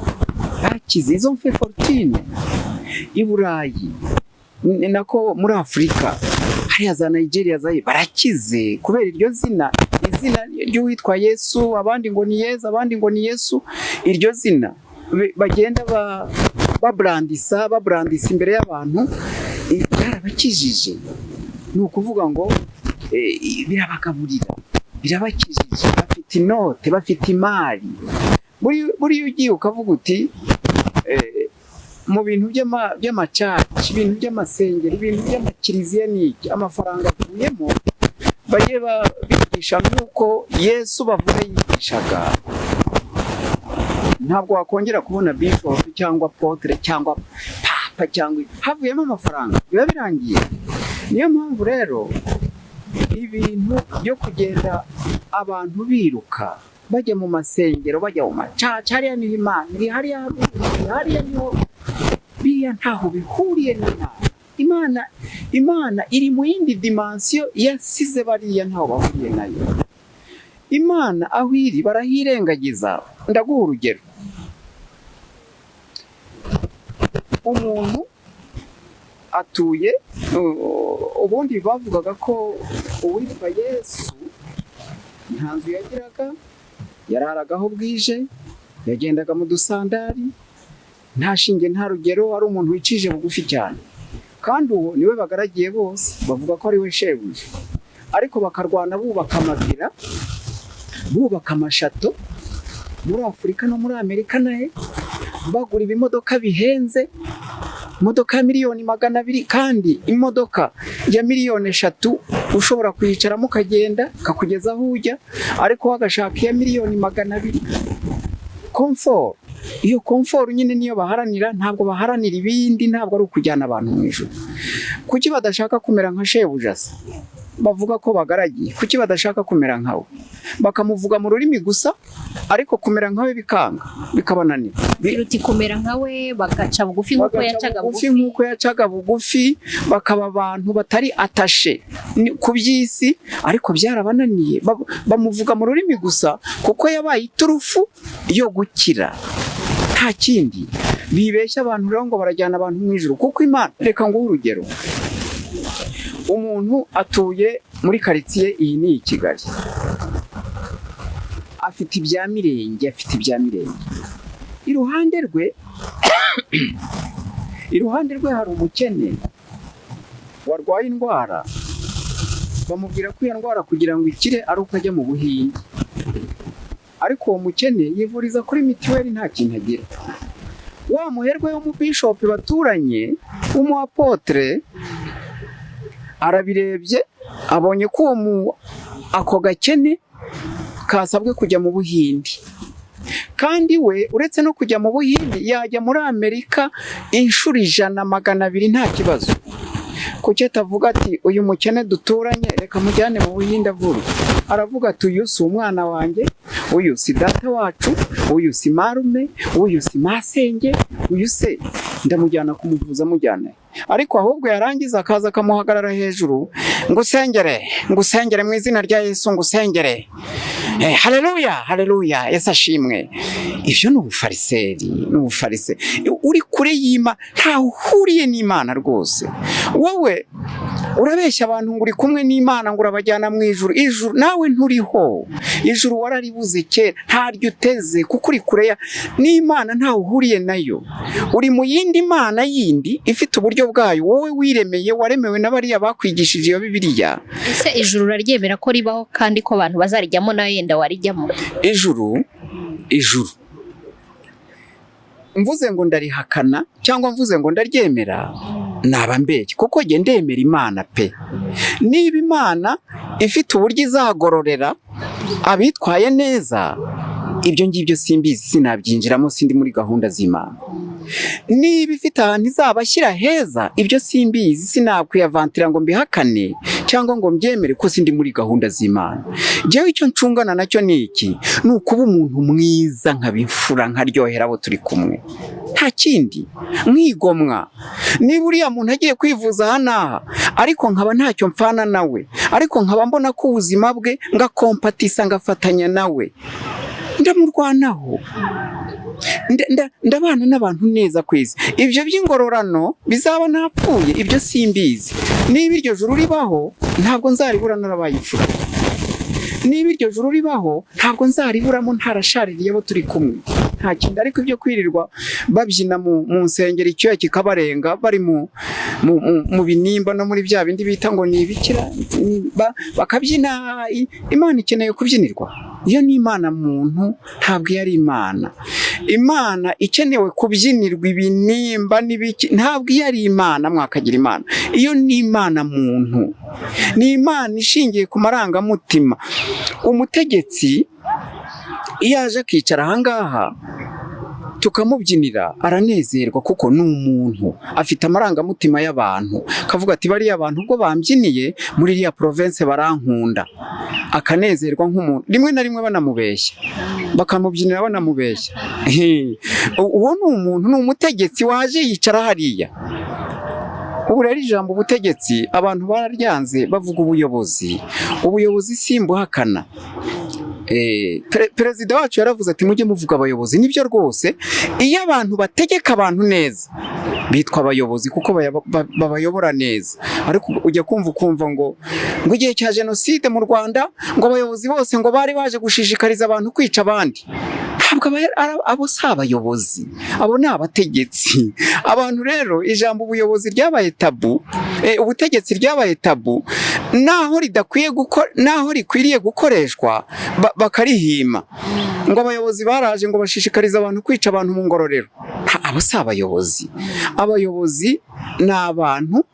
bakize, izo mfe fortune. I Burayi nako muri Afurika hariya za Nigeria barakize kubera iryo izina ry'uwitwa Yesu, abandi ngo ni Yesu, abandi ngo ni Yesu. Iryo zina bagenda babrandisa imbere y'abantu, barabakijije. Ni ukuvuga ngo birabagaburira, birabakijije, bafite inote, bafite imari. Buriya ugiye ukavuga uti mu bintu by'amacaci, ibintu by'amasengero, ibintu by'amakiriziya n'iki, amafaranga avuyemo bagiye bigisha nk'uko Yesu bavuga yigishaga. Ntabwo wakongera kubona bishop cyangwa apotre cyangwa papa cyangwa havuyemo amafaranga, biba birangiye. Niyo mpamvu rero ibintu byo kugenda abantu biruka bajya mu masengero, bajya mu macaca, hariya niho Imana iri, hariya niho, biya ntaho bihuriye n'Imana. Imana iri mu yindi dimension, yasize bariya ntaho bahuriye nayo. Imana aho iri barahirengagiza. Ndaguha urugero. Umuntu atuye, ubundi bavugaga ko uwitwa Yesu nta nzu yagiraga, yararagaho bwije, yagendaga mu dusandari, nta shinge nta rugero, ari umuntu wicishije bugufi cyane. Kandi uwo niwe bagaragiye bose, bavuga ko ari we shebuja. Ariko bakarwana bubaka amabira, bubaka amashato muri Afurika no muri Amerika nahe, bagura ibimodoka bihenze, imodoka ya miliyoni 200, kandi imodoka ya miliyoni 3 ushobora kuyicaramo ukagenda kakugeza aho ujya, ariko wagashaka iya miliyoni 200. Comfort, iyo comfort nyine niyo baharanira, ntabwo baharanira ibindi, ntabwo ari ukujyana abantu mu ijuru. Kuki badashaka kumera nka shebuja se? Bavuga ko bagaragiye. Kuki badashaka kumera nkawe? Bakamuvuga mu rurimi gusa, ariko kumera nkawe bikanga, bikabananira. Biruti kumera nkawe, bagaca bugufi nk'uko yacaga bugufi, bakaba abantu batari atashe ku by'isi, ariko byarabananiye. Bamuvuga mu rurimi gusa kuko yabaye iturufu yo gukira, nta kindi. Bibeshya abantu rero ngo barajyana abantu mu ijuru, kuko Imana, reka nguhe urugero. Umuntu atuye muri karitsiye iyi ni Kigali, afite ibya mirenge, iruhande rwe hari umukene warwaye indwara, bamubwira ko iyo ndwara kugira ngo ikire ari uko ajya mu Buhinde, ariko uwo mukene yivuriza kuri mitiweli, nta kintu agira. Wa muherwe wo mu bishop baturanye w'umuapotre arabirebye, abonye ko ako gakene kasabwe kujya mu Buhinde, kandi we uretse no kujya mu Buhinde yajya muri Amerika inshuro 100-200 nta kibazo. Kuki atavuga ati uyu mukene duturanye reka mujyane mu Buhinde avurwe? Aravuga ati uyu si umwana wanjye, uyu si data wacu, uyu si marume, uyu si masenge, uyu se ndamujyana kumuvuza mujyana. Ariko ahubwo yarangiza akaza akamuhagarara hejuru, ngusengere mu izina rya Yesu, ngusengere. Haleluya, haleluya, Yesu ashimwe. Ivyo ni ubufariseri, uri kure y'Imana, nta uhuriye n'Imana rwose. Wowe urabeshya abantu ngo uri kumwe n'Imana, ngo urabajyana mu ijuru. Ijuru nawe nturiho, ijuru wararibuze kera, ntaryo uteze, kuko uri kure n'Imana, nta uhuriye nayo. Uri mu yindi Mana yindi ifite uburyo bwayo, wowe wiremeye, waremewe n'abariya bakwigishije iyo Bibiriya. Ese ijuru uraryemera ko ribaho kandi ko abantu bazarijyamo, nawe yenda warijyamo? mvuze ngo ndarihakana cyangwa mvuze ngo ndaryemera naba mbeshye, kuko njye ndemera Imana pe. Niba Imana ifite uburyo izagororera abitwaye neza, ibyo ngibyo simbizi, sinabyinjiramo, sindi muri gahunda z'Imana. Niba ifite ahantu izabashyira heza, ibyo simbizi, sinakwiyavantira ngo mbihakane cyangwa ngo mbyemere, ko sindi muri gahunda z'Imana. Njyewe icyo ncungana nacyo ni iki, ni ukuba umuntu mwiza, nkabimfura, nkaryohera abo turi kumwe, nta kindi, mwigomwa. Niba uriya muntu agiye kwivuza aha n'aha, ariko nkaba ntacyo mpfana nawe, ariko nkaba mbona ko ubuzima bwe ngakompatisa, ngafatanya nawe, ndamurwanaho, ndabana n'abantu neza ku isi. Ibyo by'ingororano bizaba napfuye, ibyo simbizi. Niba iryo juru ribaho, ntabwo nzaribura narabaye imfura. Niba iryo juru ribaho, ntabwo nzariburamo ntarashaririye abo turi kumwe, nta kindi. Ariko ibyo kwirirwa babyina mu nsengero icyuya kikabarenga, bari mu binimba no muri bya bindi bita ngo ni ibikira, bakabyina. Imana ikeneye kubyinirwa? Iyo ni Imana muntu, ntabwo iyo ari Imana. Imana ikenewe kubyinirwa ibinimba n'ibiki, ntabwo iyo ari Imana. Mwakagira Imana, iyo ni Imana muntu, ni Imana ishingiye ku marangamutima. Umutegetsi iyo aje akicara ahangaha tukamubyinira, aranezerwa kuko ni umuntu, afite amarangamutima y'abantu, akavuga ati bariya abantu ubwo bambyiniye muri iriya province barankunda, akanezerwa nk'umuntu. Rimwe na rimwe banamubeshya, bakamubyinira banamubeshya. Uwo ni umuntu, ni umutegetsi waje yicara hariya. Ubu rero ijambo ubutegetsi abantu bararyanze, bavuga ubuyobozi. Ubuyobozi simbuhakana. Perezida wacu yaravuze ati mujye muvuga abayobozi. Nibyo rwose, iyo abantu bategeka abantu neza bitwa abayobozi, kuko babayobora neza. Ariko ujya kumva ngo igihe cya jenoside mu Rwanda, ngo abayobozi bose ngo bari baje gushishikariza abantu kwica abandi. Ntabwo abo si abayobozi, abo ni abategetsi. Abantu rero, ijambo ubuyobozi ryabaye tabu, ubutegetsi ryabaye tabu, naho rikwiriye gukoreshwa bakarihima. Ngo abayobozi baraje ngo bashishikariza abantu kwica abantu mu ngororero. Abo si abayobozi. Abayobozi ni abantu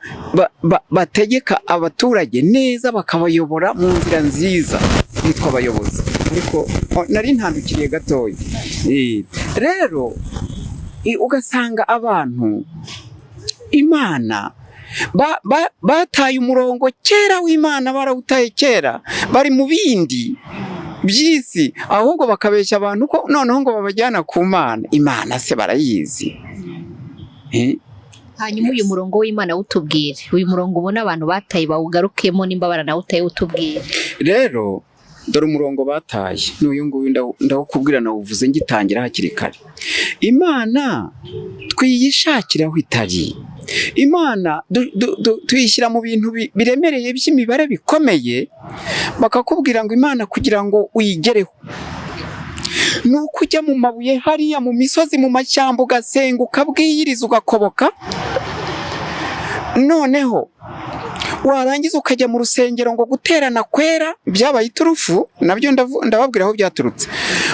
bategeka abaturage neza, bakabayobora mu nzira nziza, bitwa abayobozi. Ariko nari ntandukiriye gatoya. Rero ugasanga abantu Imana bataye umurongo kera w'Imana, barawutaye kera, bari mu bindi by'isi, ahubwo bakabeshya abantu ko noneho ngo babajyana ku Mana. Imana se barayizi. Hanyuma uyu murongo w'Imana utubwire, uyu murongo ubona abantu bataye bawugarukemo, nimba baranawutaye utubwire. Rero dore umurongo bataye n'uyu nguyu, ndawukubwira nawuvuze ngitangira hakiri kare. Imana twiyishakira aho itari. Imana tuyishyira mu bintu biremereye by'imibare bikomeye, bakakubwira ngo Imana kugira ngo uyigereho ni ukujya mu mabuye hariya mu misozi, mu mashyamba, ugasenga, ukabwiyiriza, ugakoboka. Noneho warangiza ukajya mu rusengero ngo guterana kwera byabaye iturufu. Nabyo ndababwira aho byaturutse.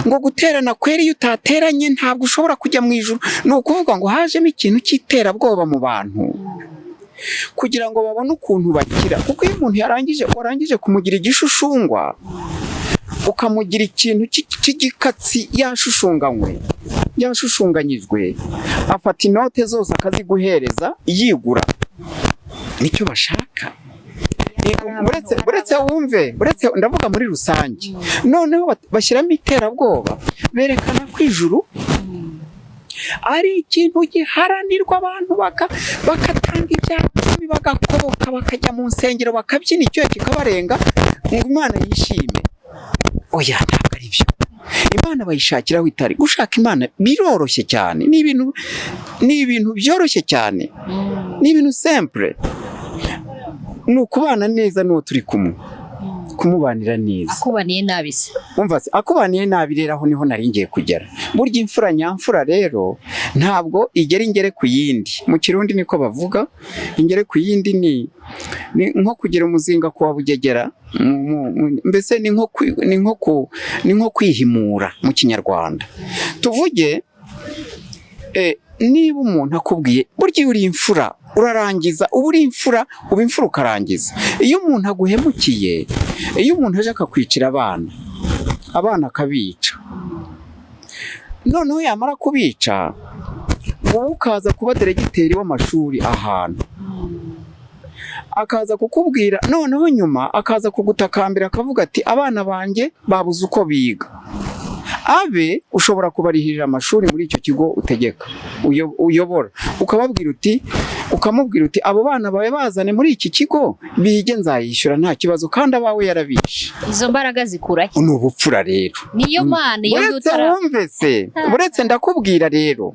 Ngo guterana kwera, iyo utateranye ntabwo ushobora kujya mu ijuru. Ni ukuvuga ngo hajemo ikintu cy'iterabwoba mu bantu kugira ngo babone ukuntu bakira. Kuko iyo umuntu warangije kumugira igishushushungwa, ukamugira ikintu cy'igikatsi, yashushunganyijwe, afata inote zose akaziguhereza yigura. Nicyo bashaka. Buretse ndavuga muri rusange. Noneho bashyiramo iterabwoba, berekana ko ijuru ari ikintu giharanirwa, abantu bakatanga ibyatsi, bagakoboka, bakajya mu nsengero, bakabyina, icyuya kikabarenga, ngo Imana yishime. Oya, ntabwo ari byo. Imana bayishakira aho itari. Gushaka Imana biroroshye cyane, ni ibintu byoroshye cyane, ni ibintu simple. Ni ukubana neza n'uwo turi kumwe, kumubanira neza. Akubaniye nabi se? Umva se, akubaniye nabi rero aho niho nari ngiye kugera. Burya imfura nyamfura rero ntabwo igera ingere ku yindi. Mu Kirundi niko bavuga, ingere ku yindi ni nko kugira umuzinga kwa bugegera. Mbese ni nko kwihimura mu Kinyarwanda. Tuvuge niba umuntu akubwiye burya uri imfura urarangiza, uba uri imfura, uba imfura ukarangiza. Iyo umuntu aguhemukiye, iyo umuntu aje akakwicira abana akabica, noneho yamara kubica wowe ukaza kuba diregiteri w'amashuri ahantu, akaza kukubwira, noneho nyuma akaza kugutakambira akavuga ati abana banjye babuze uko biga, abe ushobora kubarihirira amashuri muri icyo kigo utegeka uyobora, ukamubwira uti abo bana bawe bazane muri iki kigo bige, nzayishyura nta kibazo, kandi abawe yarabishe. Izo mbaraga zikura ni ubupfura rero, niyo mana iyo buretse ndakubwira rero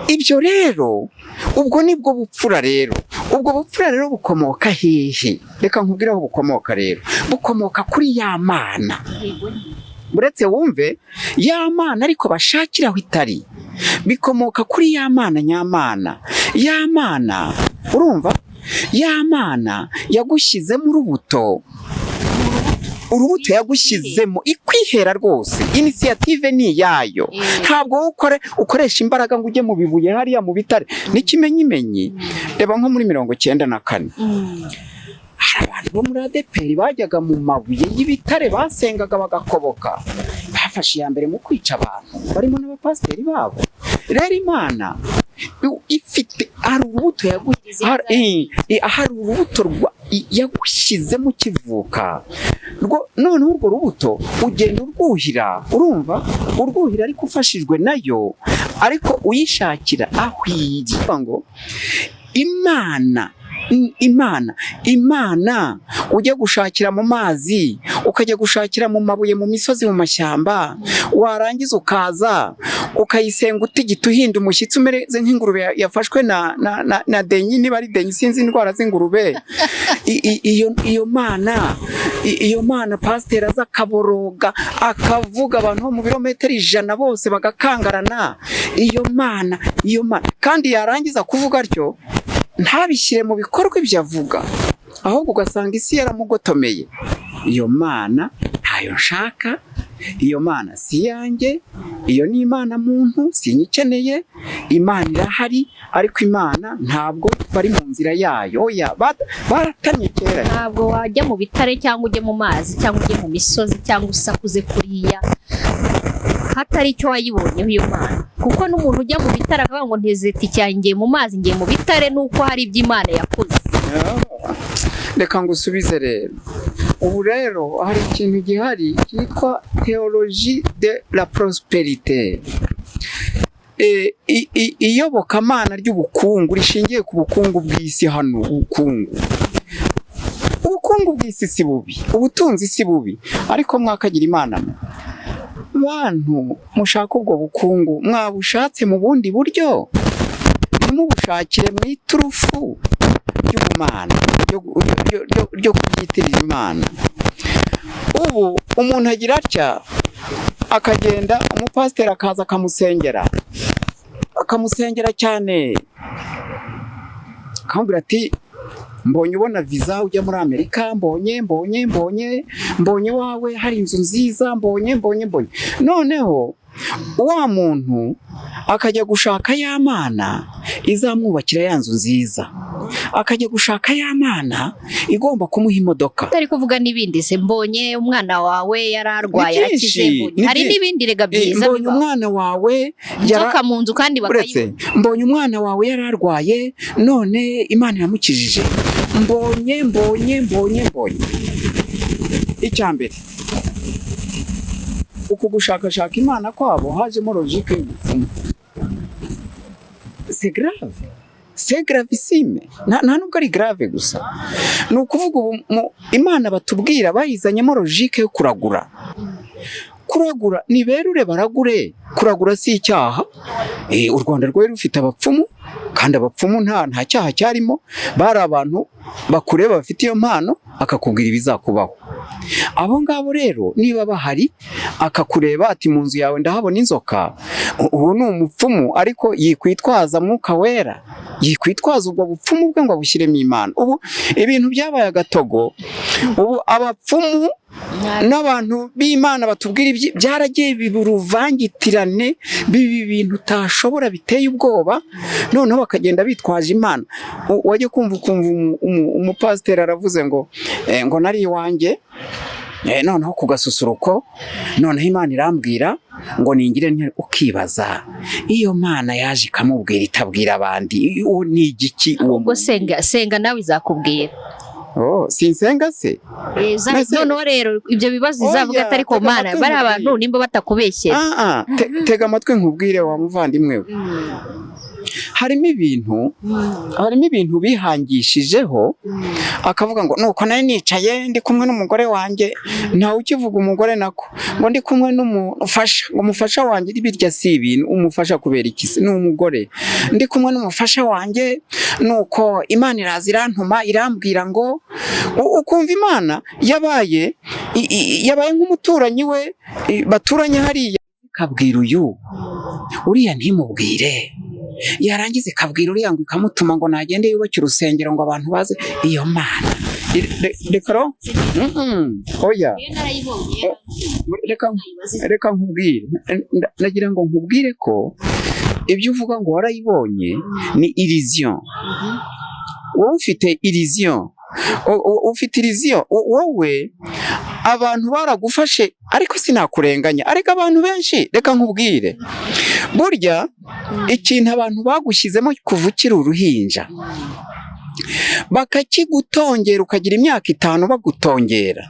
ibyo rero, ubwo nibwo bupfura rero. Ubwo bupfura rero bukomoka hehe? Reka nkubwire aho bukomoka rero. Bukomoka kuri ya mana, buretse wumve ya mana ariko bashakira aho itari, bikomoka kuri ya mana nyamana. Ya mana, urumva, ya mana yagushyizemo urubuto yagushyizemo ikwihera rwose, inisiyative ni iyayo. Ntabwo ukoresha imbaraga ngo ujye mu bibuye hariya mu bitare n'ikimenyimenyi. Reba nko muri 94 hari abantu bo muri ADEPR bajyaga mu mabuye y'ibitare basengaga bagakoboka, bafashe iya mbere mu kwica abantu, barimo n'abapasiteri babo. Rero Imana ifite hari urubuto yagushyizemo ukivuka, noneho urwo rubuto ugenda urwuhira, urumva, urwuhira ariko ufashijwe nayo, ariko uyishakira aho iri. Ngo Imana ujya gushakira mu mazi, ukajya gushakira mu mabuye, mu misozi, mu mashyamba, warangiza ukaza ukayisenga utigita uhinda umushyitsi umeze nk'ingurube yafashwe na denyi, niba ari denyi sinzi indwara z'ingurube. Iyo mana pasiteri aza akaboroga akavuga, abantu bo mu birometero 100 bose bagakangarana. Iyo mana kandi yarangiza kuvuga atyo ntabishyire mu bikorwa ibyo avuga, ahubwo ugasanga isi yaramugotomeye. Iyo mana ntayo nshaka, iyo mana si yanjye, iyo ni imana muntu sinyikeneye. Imana irahari, ariko Imana ntabwo bari mu nzira yayo. Baratamye kera. Ntabwo wajya mu bitare cyangwa ujye mu mazi cyangwa ujye mu misozi cyangwa usakuze kuriya hatari icyo wayibonyeho iyo mana, kuko n'umuntu ujya mu bitare akavuga ngo ntezeti cyanjye mu mazi ngiye mu bitare, nuko hari ibyo Imana yakoze. Reka ngusubize rero. Ubu rero hari ikintu gihari cyitwa théologie de la prospérité, iyobokamana ry'ubukungu rishingiye ku bukungu bw'isi. Hano ubukungu bw'isi si bubi, ubutunzi si bubi, ariko mwakagira Imana. Bantu mushaka ubwo bukungu mwabushatse mu bundi buryo, ntimubushakire mu iturufu ry'ubumana ryo kubyitirira Imana. Ubu umuntu agira atya akagenda, umupasiteri akaza akamusengera cyane, akamubwira ati mbonye ubona visa ujya muri Amerika, mbonye wawe hari inzu nziza, mbonye. Noneho wa muntu akajya gushaka ya mana izamwubakira ya nzu nziza, akajya gushaka ya mana igomba kumuha imodoka. Utari kuvuga n'ibindi se, mbonye umwana wawe yararwaye yarakize, hari n'ibindi rega byiza. Mbonye umwana wawe inzoka mu nzu kandi bakayibona. Mbonye umwana wawe yararwaye none Imana iramukijije. Mbonye. Icyambere uko gushakashaka Imana kwabo hajemo logique y'ubupfumu. C'est gravissime. Nta nubwo ari grave gusa, ni ukuvuga Imana batubwira bayizanyemo logique yo kuragura. Niberure baragure. Kuragura si icyaha. U Rwanda rwari rufite abapfumu, kandi abapfumu nta cyaha cyarimo. Bari abantu bakureba bafite iyo mpano, akakubwira ibizakubaho. Abo ngabo rero niba bahari, akakureba ati mu nzu yawe ndahabona inzoka, ubu ni umupfumu, ariko yikwitwaza Mwuka Wera, yikwitwaza ubwo bupfumu bwe ngo abushyiremo Imana. Ubu ibintu byabaye agatogo. Ubu abapfumu n'abantu b'Imana batubwira byaragiye biburuvangitirane bibi bintu utashobora biteye ubwoba, noneho bakagenda bitwaje Imana. Wajye kumva umupasiteri aravuze ngo nari iwanjye, noneho ku gasusuruko, noneho Imana irambwira ngo ningire ukibaza iyo Mana yaje ikamubwira itabwira abandi ni igiki uwo ubwo senga nawe izakubwira. Sinsenga se noneho rero ibyo bibazo izavuga atari ko Mana bari abantu nimba batakubeshyera. Tega amatwi nkubwire wa muvandimwe we, harimo ibintu bihangishijeho, akavuga ngo nuko nari nicaye ndi kumwe n'umugore wanjye, ntawe ukivuga umugore nako, ngo ndi kumwe n'umufasha, ngo umufasha wanjye birya si ibintu, umufasha kubera iki se? Ni umugore. Ndi kumwe n'umufasha wanjye, nuko Imana iraza irantuma irambwira ngo, ukumva Imana yabaye nk'umuturanyi we, baturanye hariya, kabwira uriya ntimubwire, yarangiza ikabwira uriya ngo ikamutuma ngo nagende yubake urusengero ngo abantu baze iyo Mana. Rekaro oya, reka nkubwire, nagira ngo nkubwire ko ibyo uvuga ngo warayibonye ni illusion. Wowe ufite illusion, wowe abantu baragufashe, ariko sinakurenganya, ariko abantu benshi, reka nkubwire, burya ikintu abantu bagushyizemo kuva ukiri uruhinja, bakakigutongera, ukagira imyaka 5 bagutongera,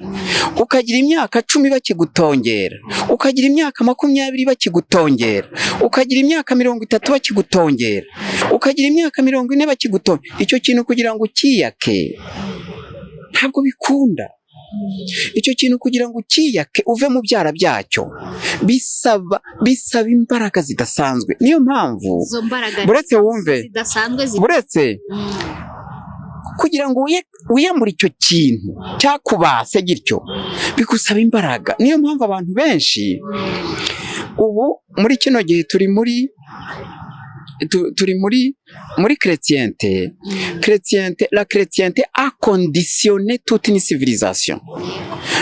ukagira imyaka 10 bakigutongera, ukagira imyaka 20 bakigutongera, ukagira imyaka 30 bakigutongera, ukagira imyaka 40 bakigutongera. Icyo kintu kugira ngo ukiyake ntabwo bikunda. Icyo kintu kugira ngo ukiyake uve mu byara byacyo bisaba imbaraga zidasanzwe. Niyo mpamvu buretse wumve, buretse kugira ngo wiyamure icyo kintu cyakubase gityo bigusaba imbaraga. Niyo mpamvu abantu benshi ubu muri kino gihe turi muri chrétienté, la chrétienté a conditionné toute une civilisation.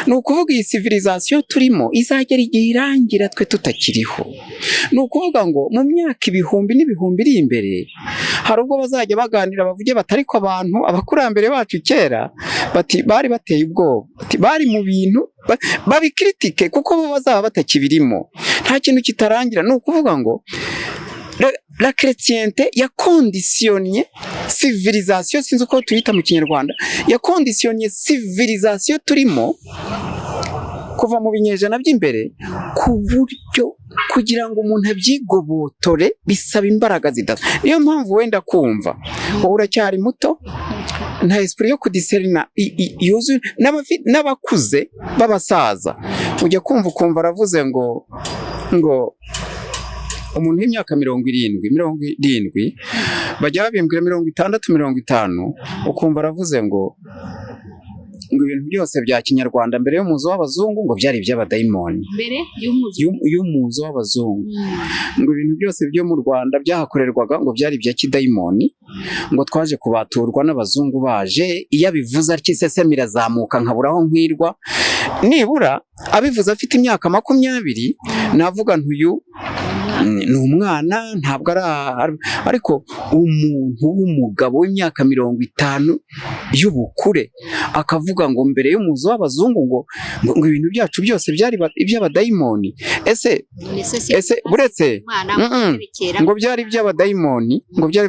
Ni ukuvuga iyi civilisation turimo izagera igihe irangira twe tutakiriho. Ni ukuvuga ngo mu myaka ibihumbi n'ibihumbi iri imbere, hari ubwo bazajya baganira bavuge batari ko abantu abakurambere bacu kera bati bari bateye ubwoba, bari mu bintu babikritike kuko bo bazaba batakibirimo, nta kintu kitarangira. Ni ukuvuga ngo la chrétienté yakondisiyonye civilisation, sinzi uko tuyita mu Kinyarwanda, yakondisiyonye civilisation turimo kuva mu binyejana by'imbere, ku buryo kugira ngo umuntu abyigobotore bisaba imbaraga zidasa. Niyo mpamvu wenda kumva wowe uracyari muto, nta esprit yo kudiserina yuzuye, n'abakuze b'abasaza ujya kumva aravuze ngo umuntu w'imyaka 70 bajya babimbwira 60 50, ukumva aravuze ngo ibintu byose bya Kinyarwanda mbere y'umuzo w'abazungu ngo byari iby'abadayimoni, mbere y'umuzo w'abazungu ngo ibintu byose byo mu Rwanda byahakorerwaga ngo byari ibya kidayimoni, ngo twaje kubaturwa n'abazungu baje. Iyo abivuze atyo isesemi irazamuka nkaburaho nkwirwa, nibura abivuze afite imyaka 20, navuga ntuyu ni umwana, ntabwo ariko umuntu w'umugabo w'imyaka 50 y'ubukure akavuga ngo mbere y'umuzo w'abazungu ngo ibintu byacu byose byari iby'abadayimoni. Ese buretse ngo byari iby'abadayimoni, ngo byari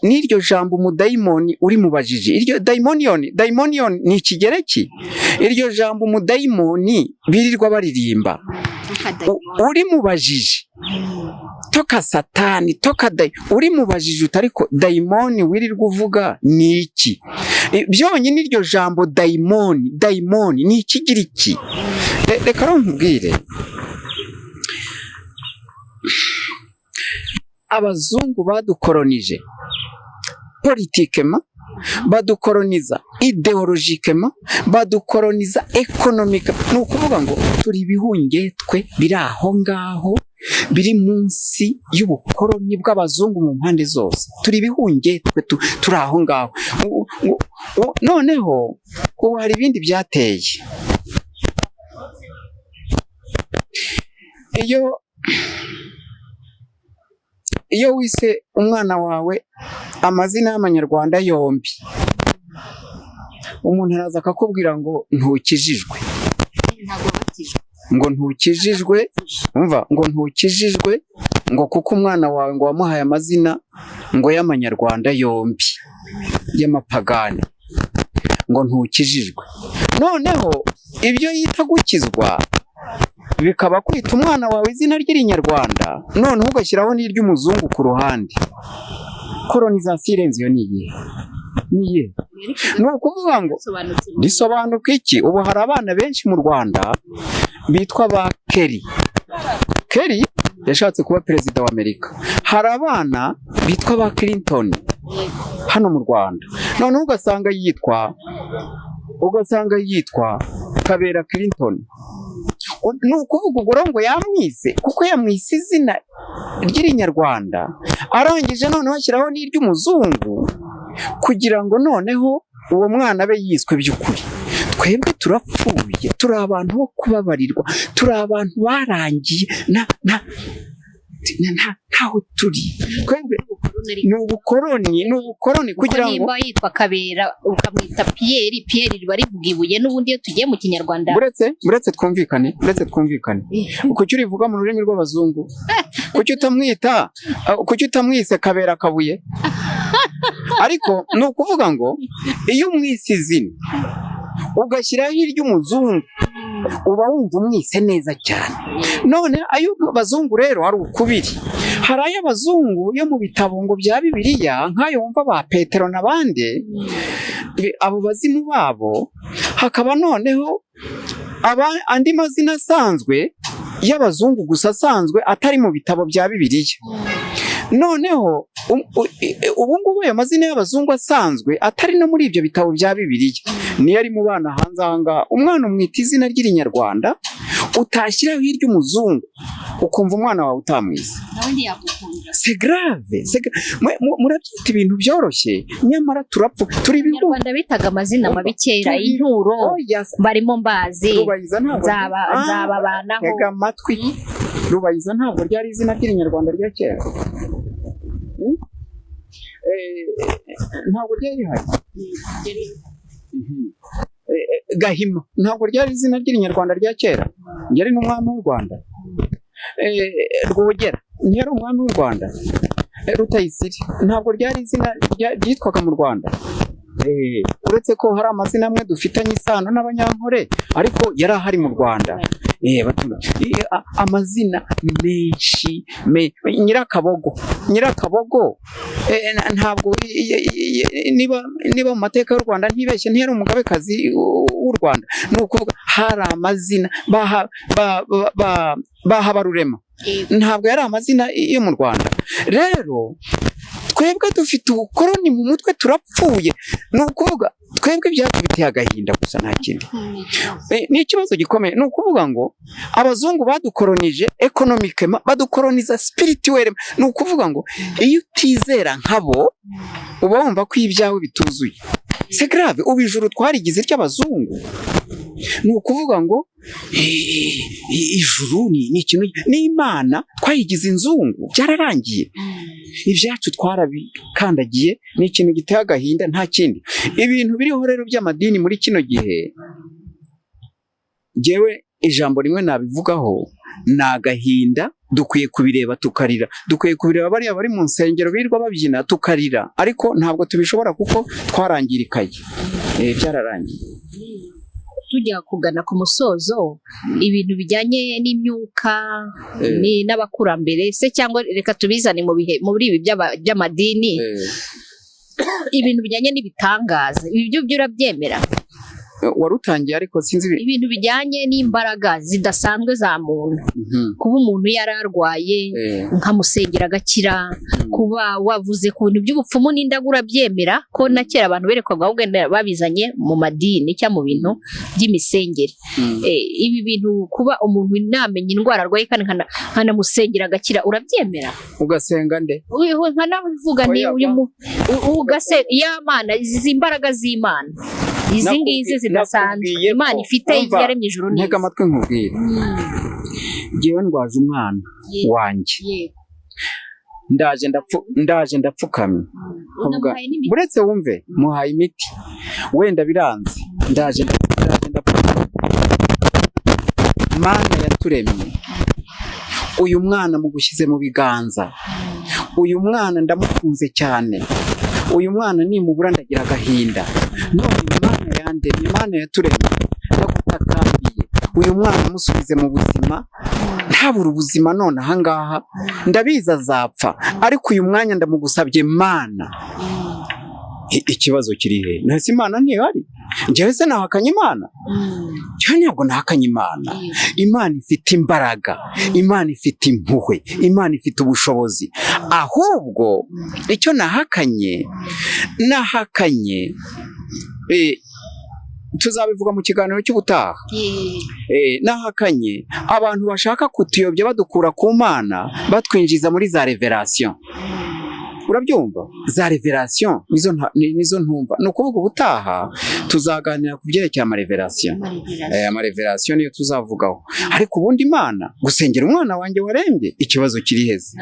n'iryo jambo umudayimoni uri mu bajiji, iryo daimonion ni ikigereki. Iryo jambo umudayimoni birirwa baririmba uri mu bajiji, toka satani, toka uri mu bajiji utariko daimoni wirirwa uvuga ni iki? Byonyine iryo jambo daimoni ni ikigiriki. Reka nkubwire, abazungu badukolonije politikema, badukoloniza ideologikema, badukoloniza ekonomika. Ni ukuvuga ngo turi ibihungetwe biri aho ngaho, biri munsi y'ubukoloni bw'abazungu mu mpande zose. Turi ibihungetwe turi aho ngaho. Noneho ubu hari ibindi byateye. iyo wise umwana wawe amazina y'amanyarwanda yombi, umuntu araza akakubwira ngo ntukijijwe, ngo ntukijijwe, umva, ngo ntukijijwe, ngo kuko umwana wawe ngo wamuhaye amazina ngo y'amanyarwanda yombi y'amapagani, ngo ntukijijwe. Noneho ibyo yita gukizwa bikaba kwita umwana wawe izina ry'irinyarwanda, noneho ugashyiraho n'iry'umuzungu ku ruhande. Colonization irenze iyo ni iyihe? Ni ukuvuga ngo risobanuka iki? Ubu hari abana benshi mu Rwanda bitwa ba Kelly. Kelly yashatse kuba perezida wa Amerika. Hari abana bitwa ba Clinton hano mu Rwanda, noneho ugasanga yitwa Kabera Clinton. Ni ukuvuga ubwo ngo yamwise kuko yamwise izina ry'irinyarwanda, arangije noneho ashyiraho n'iry'umuzungu kugira ngo noneho uwo mwana abe yiswe by'ukuri. Twebwe turapfuye, turi abantu bo kubabarirwa, turi abantu barangiye ntaho turi. Twebwe ni ubukoroni kugira ngo nimba yitwa Kabera ukamwita Pierre riba rivuga ibuye. N'ubundi iyo tugiye mu kinyarwanda buretse twumvikane, kuki urivuga mu rurimi rw'abazungu? Kuki utamwise Kabera Kabuye? Ariko ni ukuvuga ngo iyo umwise izina ugashyiraho iry'umuzungu uba wumva umwise neza cyane. None ayo bazungu rero hari ukubiri. Hari ay'abazungu yo mu bitabo ngo bya Bibiriya, nk'ayo wumva ba Petero n'abandi, abo bazimu babo. Hakaba noneho andi mazina asanzwe y'abazungu gusa, asanzwe atari mu bitabo bya Bibiriya. Noneho ubu ngubu ayo mazina y'abazungu asanzwe atari no muri ibyo bitabo bya Bibiriya niyo ari mu bana hanze aha ngaha. Umwana umwita izina ry'irinyarwanda, utashyiraho iry'umuzungu ukumva umwana wawe utamwise. C'est grave. Murabyita ibintu byoroshye, nyamara turapfa. Turi Abanyarwanda bitaga amazina mabi kera, inkuru barimo mbazi, nzababanaho. Tega amatwi, Rubayiza ntabwo ryari izina ry'irinyarwanda rya kera. Ntabwo ryari rihari. Gahima ntabwo ryari izina ry'irinyarwanda rya kera, yari n'umwami w'u Rwanda. Rwogera ntiyari umwami w'u Rwanda. Rutayisire ntabwo ryari izina ryitwaga mu Rwanda. Uretse ko hari amazina amwe dufitanye isano n'Abanyankore, ariko yari ahari mu Rwanda. Amazina menshi, Nyirakabogo ntabwo, niba mu mateka y'u Rwanda ntibeshye, ntiyari umugabekazi w'u Rwanda. Ni ukuvuga hari amazina Habarurema, ntabwo yari amazina yo mu Rwanda. Rero twebwe dufite ubukoroni mu mutwe, turapfuye. Ni ukuvuga twebwe byatubiteye agahinda gusa, nta kindi. Ni ikibazo gikomeye. Ni ukuvuga ngo abazungu badukoronije economically, badukoroniza spiritually. Ni ukuvuga ngo iyo utizera nkabo uba wumva ko ibyawe bituzuye. C'est grave. Ubu ijuru twarigize ry'abazungu. Ni ukuvuga ngo ijuru ni ikintu, n'Imana twayigize inzungu, byararangiye. Ibyacu twarabikandagiye, ni ikintu giteye agahinda, nta kindi. Ibintu biriho rero by'amadini muri kino gihe, njyewe ijambo rimwe nabivugaho, ni agahinda. Dukwiye kubireba tukarira, dukwiye kubireba bariya bari mu nsengero birirwa babyina tukarira, ariko ntabwo tubishobora kuko twarangirikaye. Byararangiye. Tujya kugana ku musozo, ibintu bijyanye n'imyuka n'abakurambere se, cyangwa reka tubizane muri ibi by'amadini, ibintu bijyanye n'ibitangaza, ibi byo urabyemera? Warutangiye ariko sinzi ibintu bijyanye n'imbaraga zidasanzwe za muntu. Kuba umuntu yararwaye nkamusengera agakira, kuba wavuze ku bintu by'ubupfumu n'indagura byemera ko na kera abantu berekwaga ahubwo babizanye mu madini cyangwa mu bintu by'imisengere. Ibi bintu kuba umuntu namenye indwara arwaye kandi nkanamusengera agakira, urabyemera? Ugasenga nde? Nkanavuga ni ugase y'Imana, izi imbaraga z'Imana izi ngizi zidasanzwe Imana ifite yaremye ijuru neza. Ntega amatwi nkubwire. ngewe ndwaje umwana wanjye, ndaje ndapfukamye, buretse wumve muhaye imiti wenda biranze, ndaje ndapfukamye. Mana yaturemye, uyu mwana mugushyize mu biganza, uyu mwana ndamukunze cyane, uyu mwana nimubura ndagira agahinda, none Imana yandemye, Imana yaturemye, ndagutakambiye, uyu mwana musubize mu buzima, ntabura ubuzima none ahangaha, ndabizi azapfa, ariko uyu mwanya ndamugusabye Mana. Ikibazo kiri he? Nahise Imana ntihari, njyewe se nahakanye Imana? Njyewe ntabwo nahakanye Imana. Imana ifite imbaraga, Imana ifite impuhwe, Imana ifite ubushobozi, ahubwo icyo nahakanye tuzabivuga mu kiganiro cy'ubutaha. Nahakanye abantu bashaka kutuyobya badukura ku Mana batwinjiza muri za revelation. Urabyumva? Za revelation nizo ntumva. No kuvuga ubutaha tuzaganira ku byerekeye amarevelation. Amarevelation niyo tuzavugaho. Ariko ubundi Imana gusengera umwana wanjye warembye, ikibazo kiri heze.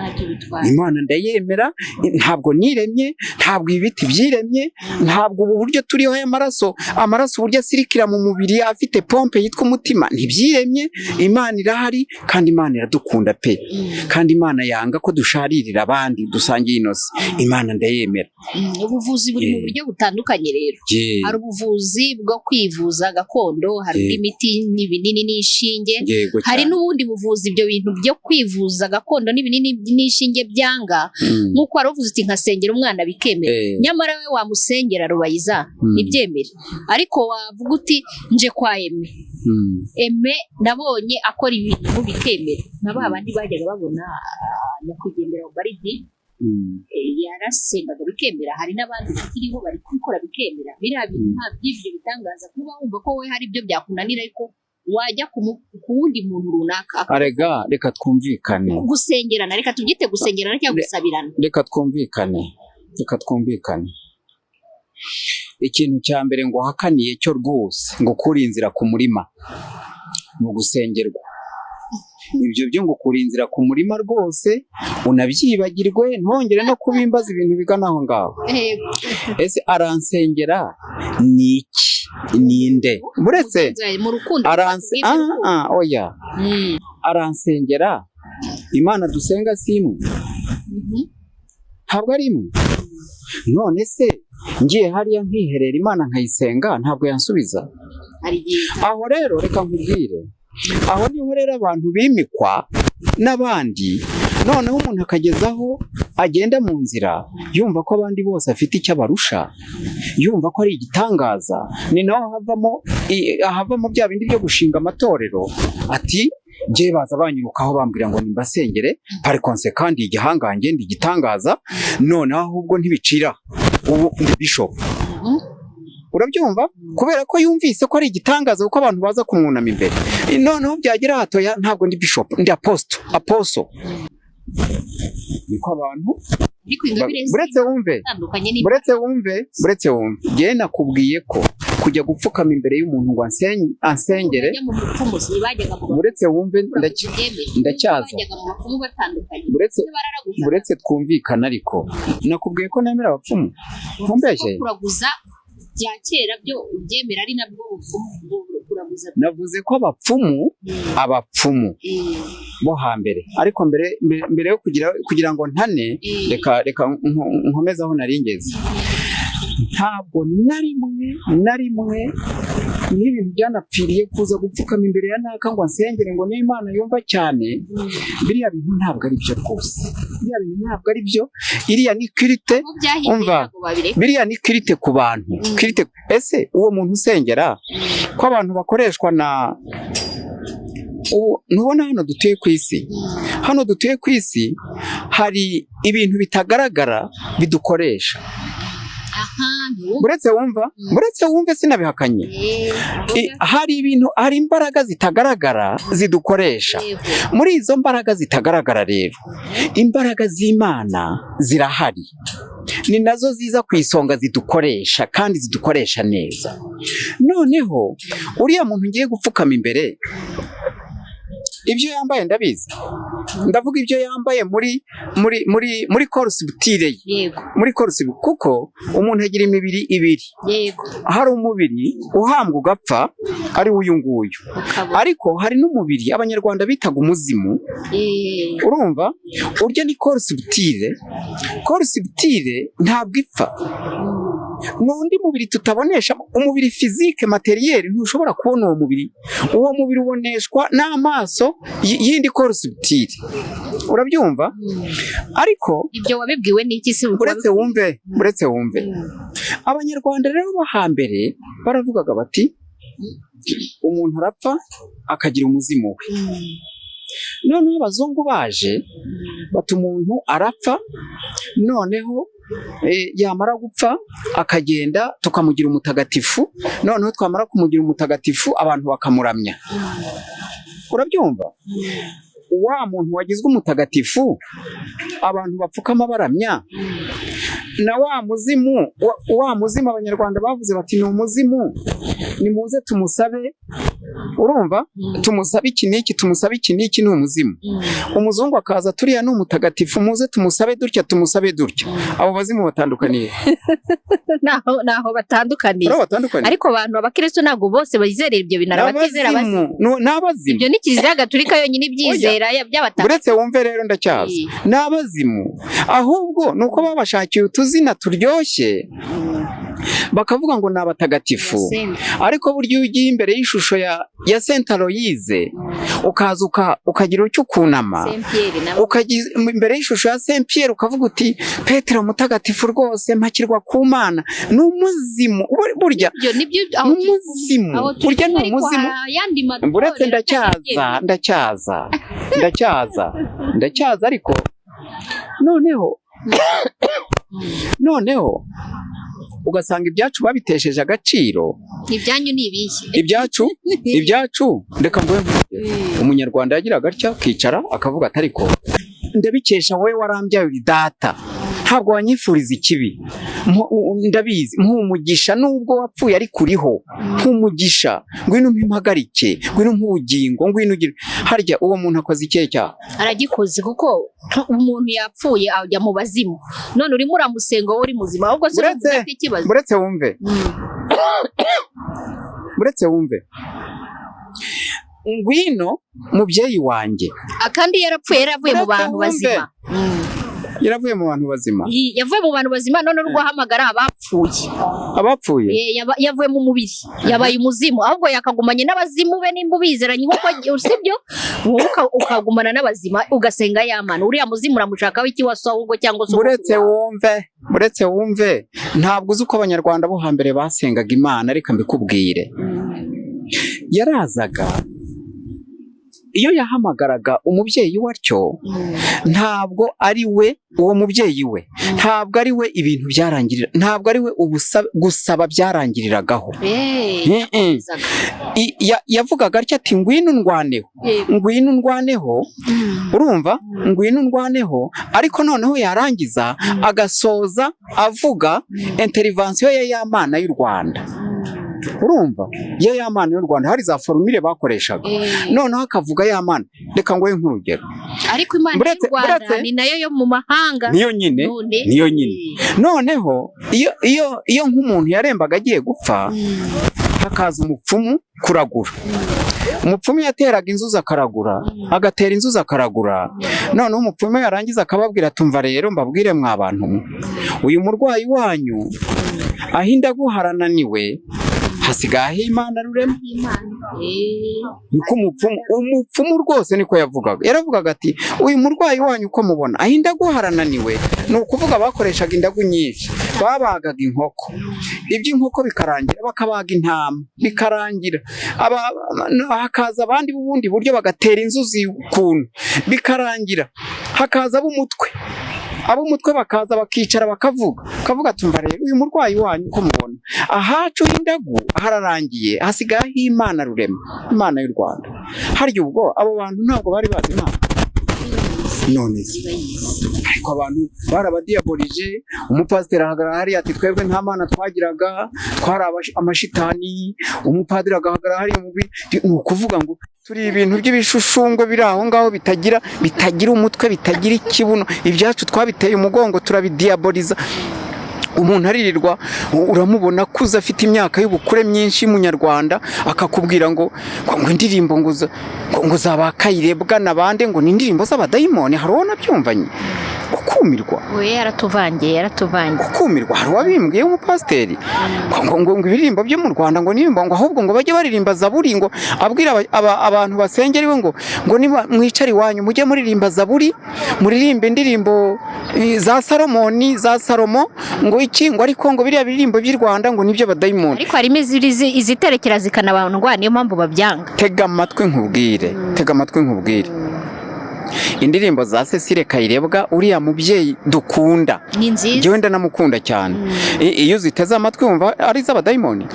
Imana ndayemera, ntabwo niremye, ntabwo ibiti byiremye, ntabwo ubu buryo turiho y'amaraso, amaraso uburyo asirikira mu mubiri afite pompe yitwa umutima, ntibyiremye. Imana irahari kandi Imana iradukunda pe, kandi Imana yanga ko dusharirira abandi dusangiye inose. Imana ndayemera. Ubuvuzi buri mu buryo butandukanye rero. Hari ubuvuzi bwo kwivuza gakondo, hari imiti n'ibinini n'ishinge, hari n'ubundi buvuzi ibyo bintu byo kwivuza gakondo n'ibinini n'ishinge byanga, nk'uko wari uvuze uti nkasengera umwana bikemera, nyamara we wamusengera rubayiza ntibyemere, ariko wavuga uti nje kwa Eme nabonye akora ibintu bikemera, na ba bandi bajyaga babona nyakwigendera baridi yarasengaga bikemera, hari n'abandi bakiriho bari kubikora bikemera. Biriya bintu nta by'ibyo bitangaza, kuba wumva ko we hari ibyo byakunanira ariko wajya ku wundi muntu runaka. Arega reka twumvikane, gusengerana, reka tubyite gusengerana cyangwa gusabirana, reka twumvikane. Ikintu cya mbere ngo hakaniye cyo rwose ngo kuri inzira ku murima mu gusengerwa, ibyo byo ngo kuri inzira ku murima rwose unabyibagirwe, ntongere no kubimbaza ibintu bigana aho ngaho. Ese aransengera niki? Ninde? Buretse oya, aransengera Imana dusenga simwe, ntabwo ari imwe. None se ngiye hariya nkiherera Imana nkayisenga ntabwo yansubiza? Aho rero reka nkubwire, aho niho rero abantu bimikwa n'abandi, noneho umuntu akagezaho agenda mu nzira yumva ko abandi bose afite icyo abarusha, yumva ko ari igitangaza. Ni naho havamo bya bindi byo gushinga amatorero, ati ngiye baza banyirukaho bambwira ngo nimbasengere, par conséquent igihangange ndi igitangaza, noneho ahubwo ntibicira ubu ndi bishop. Urabyumva? Kubera ko yumvise ko ari igitangaza kuko abantu baza kumwunama imbere, noneho byagira hatoya ntabwo ndi bishop, ndi apostle. Niko abantu buretse wumve ngiye nakubwiye ko kujya gupfukama imbere y'umuntu ngo ansengere, buretse wumve ndacyaza, buretse twumvikana. Ariko nakubwiye ko nemera abapfumu, ntumbeshye. Bya kera byo ubyemera ari nabwo kuraguza. Navuze ko abapfumu bo hambere, ariko mbere yo kugira ngo ntane, reka nkomeze aho naringeze. Ntabwo na rimwe n'ibintu byanapfiriye kuza gupfukama imbere ya naka ngo ansengere ngo n'Imana yumva cyane. Biriya bintu ntabwo ari byo rwose, biriya bintu ntabwo ari byo. Iriya ni kirite, umva, biriya ni kirite ku bantu. Ese uwo muntu usengera ko abantu bakoreshwa na ntubona hano dutuye ku isi hari ibintu bitagaragara bidukoresha. Buretse wumve sinabihakanye. Hari imbaraga zitagaragara zidukoresha. Muri izo mbaraga zitagaragara rero, imbaraga z'Imana zirahari, ni nazo ziza ku isonga zidukoresha kandi zidukoresha neza. Noneho uriya muntu ngiye gupfukama imbere ibyo yambaye ndabizi, ndavuga ibyo yambaye muri korusibutire ye, yego, muri korusibutire, kuko umuntu agira imibiri ibiri, yego, hari umubiri uhambwa ugapfa ari uyu nguyu, ariko hari n'umubiri abanyarwanda bitaga umuzimu, urumva, urya ni korusibutire. Korusibutire ntabwo ipfa, n'undi mubiri tutabonesha, umubiri fizike materiyeri ntushobora kubona uwo mubiri, uwo mubiri uboneshwa n'amaso y'indi korusibutire, urabyumva? Ariko ibyo wabibwiwe n'iki se? uretse wumve, abanyarwanda rero bo hambere baravugaga bati umuntu arapfa akagira umuzimu we. Noneho abazungu baje bati umuntu arapfa, noneho yamara gupfa akagenda tukamugira umutagatifu, noneho twamara kumugira umutagatifu abantu bakamuramya, urabyumva? Wa muntu wagizwe umutagatifu abantu bapfukama baramya, na wa muzimu abanyarwanda bavuze bati ni umuzimu, nimuze tumusabe, urumva, tumusabe iki n'iki, ni umuzimu. Umuzungu akaza turiya ni umutagatifu, muze tumusabe dutya, abo bazimu batandukaniye. naho batandukaniye, ariko abantu abakristo ntabwo bose bizerera ibyo bintu, abatizera n'abazimu. Ibyo ni Kiliziya Gatolika yonyine ibyizera by'abatandukanye. Uretse wumve rero ndacyaza, n'abazimu ahubwo nuko babashakiye utuzina turyoshye, bakavuga ngo ni abatagatifu, ariko burya ugiye imbere y'ishusho ya Saint Aloyize ukaza ukagira icyo ukunama, ukagira imbere y'ishusho ya Saint Pierre ukavuga uti Petero mutagatifu rwose mpakirwa ku Mana, ni umuzimu burya, ni umuzimu burya, ni umuzimu. Uretse ndacyaza ariko noneho ugasanga ibyacu babitesheje agaciro. Ibyanyu ni ibihe? Ibyacu reka mvuge, umunyarwanda yagiraga atya akicara akavuga ati ariko ndabikesha wowe warambyaye uri data, ntabwo wanyifuriza ikibi, ndabizi nk'umugisha nubwo wapfuye ariko uriho, nk'umugisha, ngwino mpimpagarike, ngwino nk'ubugingo, ngwino ugire. Harya uwo muntu akoze ikihe cyaha? Aragikoze, kuko umuntu yapfuye ajya mu bazimu, none urimo uramusenga wowe uri muzima, ahubwo se ufite ikibazo. Buretse wumve, ngwino mubyeyi wanjye, kandi yarapfuye, yaravuye mu bantu bazima. Yaravuye mu bantu bazima, yavuye mu bantu bazima, none urwo ahamagara abapfuye, yavuye mu mubiri, yabaye umuzimu, ahubwo yakagumanye n'abazimu be nimba ubizeranye, nk'uko usibyo wowe ukagumana n'abazima ugasenga y'Imana. Uriya muzimu uramushakaho iki wasa ahubwo, cyangwa se buretse wumve, ntabwo uzi uko abanyarwanda bo hambere basengaga Imana. Reka mbikubwire, yarazaga iyo yahamagaraga umubyeyi watyo, ntabwo ari we uwo mubyeyi we, ntabwo ari we ibintu byarangirira, ntabwo ari we gusaba byarangiriragaho. Yavugaga atya ati ngwino ndwaneho, urumva, ngwino ndwaneho, ariko noneho yarangiza agasoza avuga intervention ye y'Imana y'u Rwanda, urumva, ya Mana y'u Rwanda, hari za formule bakoreshaga, noneho akavuga ya Mana. Reka ngoye nk'urugero, ariko Imana y'u Rwanda ni nayo yo mu mahanga, niyo nyine. Noneho iyo nk'umuntu yarembaga agiye gupfa, hakaza umupfumu kuragura. Umupfumu yateraga inzuzi akaragura, agatera inzuzi akaragura, noneho umupfumu yarangiza akababwira tumva rero mbabwire mwa bantu, uyu murwayi wanyu ahinda guharananiwe, hasigaye Imana rurema. Niko umupfumu rwose niko yaravugaga ati uyu murwayi wanyu uko mubona ahinda guharananiwe, ni ukuvuga bakoreshaga indagu nyinshi, babagaga inkoko, iby'inkoko bikarangira bakabaga intama bikarangira, hakaza abandi b'ubundi buryo bagatera inzuzi ukuntu bikarangira, hakaza ab'umutwe bakaza bakicara bakavuga tumva rero uyu murwayi wanyu uko mubona ahacu indagu hararangiye, hasigaye Imana rurema, Imana y'u Rwanda. Harya ubwo abo bantu ntabwo bari bazi Imana? None ariko abantu barabadiyabolije. Umupasiteri ahagarara hariya ati twebwe nta Mana twagiraga, twari amashitani. Umupadiri agahagarara hariya ni ukuvuga ngo turi ibintu by'ibishushungwe biri aho ngaho bitagira umutwe, bitagira ikibuno. Ibyacu twabiteye umugongo turabidiyaboliza. Umuntu aririrwa uramubona kuza afite imyaka y'ubukure myinshi y'umunyarwanda, akakubwira ngo indirimbo ngo zabakayirebwa nabande, ngo ni indirimbo z'abadayimoni. Hari uwo nabyumvanye ukumirwa. we yaratuvangiye ukumirwa. Hari uwabimbwiye umupasiteri ngo ibirimbo byo mu Rwanda ngo nimba ngo ahubwo ngo bajye baririmba zaburi, ngo abwira abantu basengera iwe ngo niba mwicari wanyu mujye muririmba zaburi, muririmbe indirimbo za Salomoni, za Salomo, ngo iki ngo ariko ngo biriya birimbo by'i Rwanda ngo nibyo badayimoni. ariko harimo iziterekera zikanabandwa, niyo mpamvu babyanga. Tega amatwi nkubwire. Indirimbo za Cecile Kayirebwa, uriya mubyeyi dukunda, ni nziza, njyewe ndanamukunda cyane. Iyo ziteze amatwi wumva ari iz'abadayimoni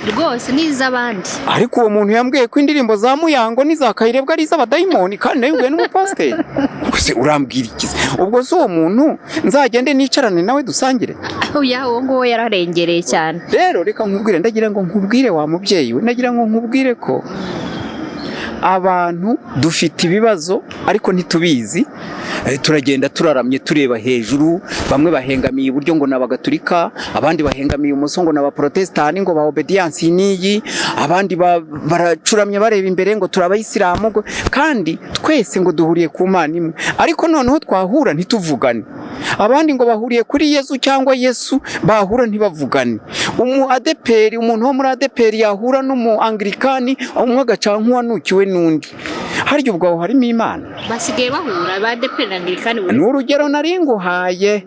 rwose, ni iz'abandi. Ariko uwo muntu yambwiye ko indirimbo za Muyango n'iza Kayirebwa ari iz'abadayimoni, kandi nabibwiwe n'umupasiteri. Gusa urambwira iki? Ubwo si uwo muntu nzagende nicarane nawe dusangire? uwo nguwo yararengereye cyane. Rero reka nkubwire, ndagira ngo nkubwire wa mubyeyi we, ndagira ngo nkubwire ko abantu dufite ibibazo ariko ntitubizi. Turagenda turaramye tureba hejuru, bamwe bahengamiye iburyo ngo n'abagatulika, abandi bahengamiye umuso ngo n'abaprotestani ngo ba obedience niyi, abandi baracuramye bareba imbere ngo turabayisilamu, kandi twese ngo duhuriye ku Mana imwe. Ariko noneho twahura ntituvugane. Abandi ngo bahuriye kuri Yesu cyangwa Yesu, bahura ntibavugane. Umuntu wo muri ADPR yahura n'umuanglikani, umwe agaca nk'uwanukiwe n'undi. Harya ubwo harimo Imana? Basigaye bahura ba ADPR na Anglikani. Ni urugero nari nguhaye.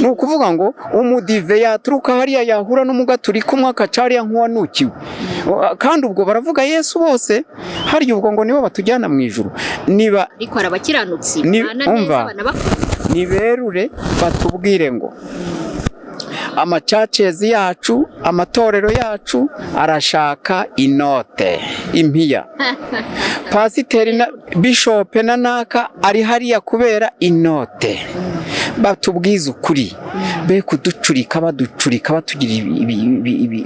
Ni ukuvuga ngo umudive yaturuka hariya yahura n'umugatulika, umwe agaca hariya nk'uwanukiwe. Kandi ubwo baravuga Yesu bose. Harya ubwo ngo nibo batujyana mu ijuru. Niba ariko arabakiranutsi niberure batubwire ngo amachurches yacu, amatorero yacu arashaka inote impiya. Pasiteri na bishop na naka ari hariya kubera inote. Batubwiza ukuri, be kuducurika batugira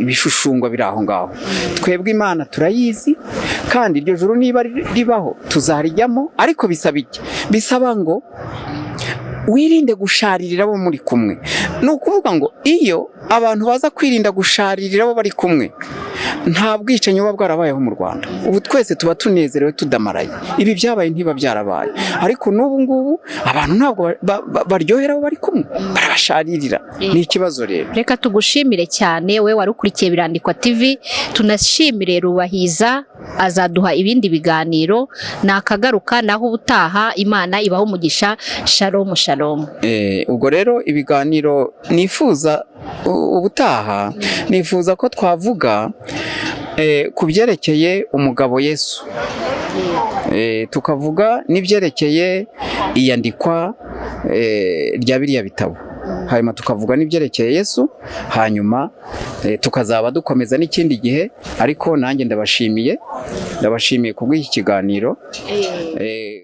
ibishushungwa biri aho ngaho. Twebwe Imana turayizi, kandi iryo juru niba ribaho tuzarijyamo. Ariko bisaba iki? Bisaba ngo wirinde gusharirira abo muri kumwe. Ni ukuvuga ngo iyo abantu baza kwirinda gusharirira abo bari kumwe, nta bwicanyi buba bwarabayeho mu Rwanda. Ubu twese tuba tunezerewe tudamaraye. Ibi byabaye ntiba byarabaye. Ariko n'ubu ngubu abantu ntabwo baryohera abo bari kumwe, barabasharirira. Ni ikibazo rero. Reka tugushimire cyane we warukurikiye Birandikwa TV. Tunashimire Rubahiza, azaduha ibindi biganiro. Nakagaruka naho ubutaha. Imana ibaho umugisha. Shalom shalom. Ubwo rero ibiganiro nifuza ubutaha, nifuza ko twavuga ku byerekeye umugabo Yesu, tukavuga n'ibyerekeye iyandikwa rya biriya bitabo, hanyuma tukavuga n'ibyerekeye Yesu, hanyuma tukazaba dukomeza n'ikindi gihe. Ariko nanjye ndabashimiye kubw'iki kiganiro.